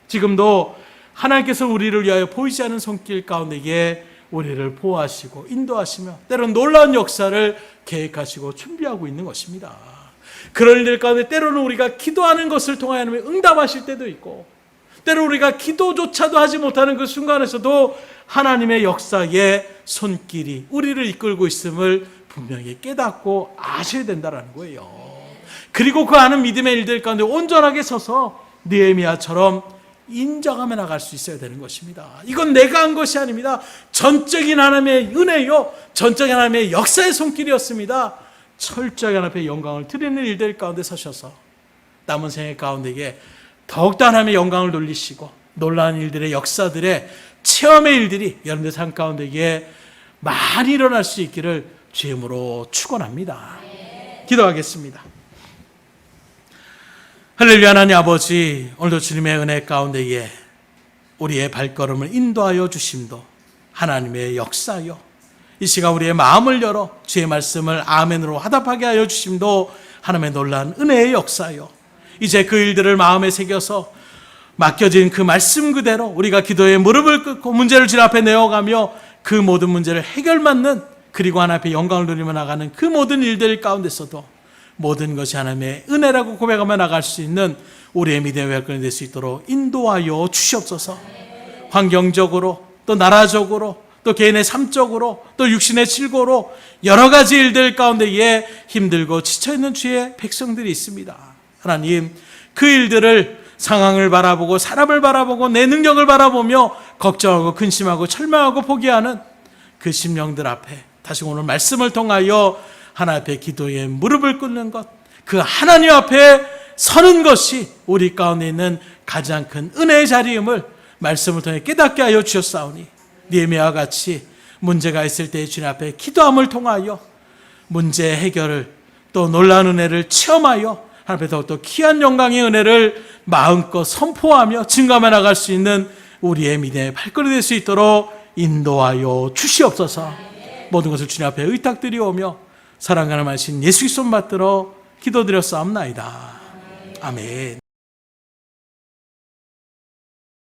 지금도 하나님께서 우리를 위하여 보이지 않는 손길 가운데에 우리를 보호하시고 인도하시며 때로는 놀라운 역사를 계획하시고 준비하고 있는 것입니다. 그런 일들 가운데 때로는 우리가 기도하는 것을 통하여 하나님이 응답하실 때도 있고, 때로 우리가 기도조차도 하지 못하는 그 순간에서도 하나님의 역사의 손길이 우리를 이끌고 있음을 분명히 깨닫고 아셔야 된다는 거예요. 그리고 그 아는 믿음의 일들 가운데 온전하게 서서 느헤미야처럼 인정하며 나갈 수 있어야 되는 것입니다. 이건 내가 한 것이 아닙니다. 전적인 하나님의 은혜요, 전적인 하나님의 역사의 손길이었습니다. 철저하게 하나님 앞에 영광을 드리는 일들 가운데 서셔서 남은 생애 가운데에 더욱더 하나님의 영광을 돌리시고 놀라운 일들의 역사들의 체험의 일들이 여러분들 삶 가운데에 많이 일어날 수 있기를 주님으로 축원합니다. 기도하겠습니다. 할렐루야. 하나님 아버지, 오늘도 주님의 은혜 가운데에 우리의 발걸음을 인도하여 주심도 하나님의 역사요, 이 시간 우리의 마음을 열어 주의 말씀을 아멘으로 화답하게 하여 주심도 하나님의 놀라운 은혜의 역사요, 이제 그 일들을 마음에 새겨서 맡겨진 그 말씀 그대로 우리가 기도에 무릎을 꿇고 문제를 주님 앞에 내어가며 그 모든 문제를 해결받는, 그리고 하나님 앞에 영광을 누리며 나가는 그 모든 일들 가운데서도 모든 것이 하나님의 은혜라고 고백하며 나갈 수 있는 우리의 믿음의 발걸음이 될 수 있도록 인도하여 주시옵소서. 환경적으로 또 나라적으로 또 개인의 삶적으로 또 육신의 질고로 여러 가지 일들 가운데에 힘들고 지쳐있는 주의 백성들이 있습니다. 하나님, 그 일들을, 상황을 바라보고 사람을 바라보고 내 능력을 바라보며 걱정하고 근심하고 절망하고 포기하는 그 심령들 앞에 다시 오늘 말씀을 통하여 하나님 앞에 기도에 무릎을 꿇는 것, 그 하나님 앞에 서는 것이 우리 가운데 있는 가장 큰 은혜의 자리임을 말씀을 통해 깨닫게 하여 주셨사오니, 느헤미야와 같이 문제가 있을 때 주님 앞에 기도함을 통하여 문제 해결을 또 놀라운 은혜를 체험하여 하나님 앞에 더욱더 귀한 영광의 은혜를 마음껏 선포하며 증가해 나갈 수 있는 우리의 믿음의 발걸음이 될 수 있도록 인도하여 주시옵소서. 모든 것을 주님 앞에 의탁드리오며 사랑하는 하신 예수 그리스도 받들어 기도드렸사옵나이다. 아멘.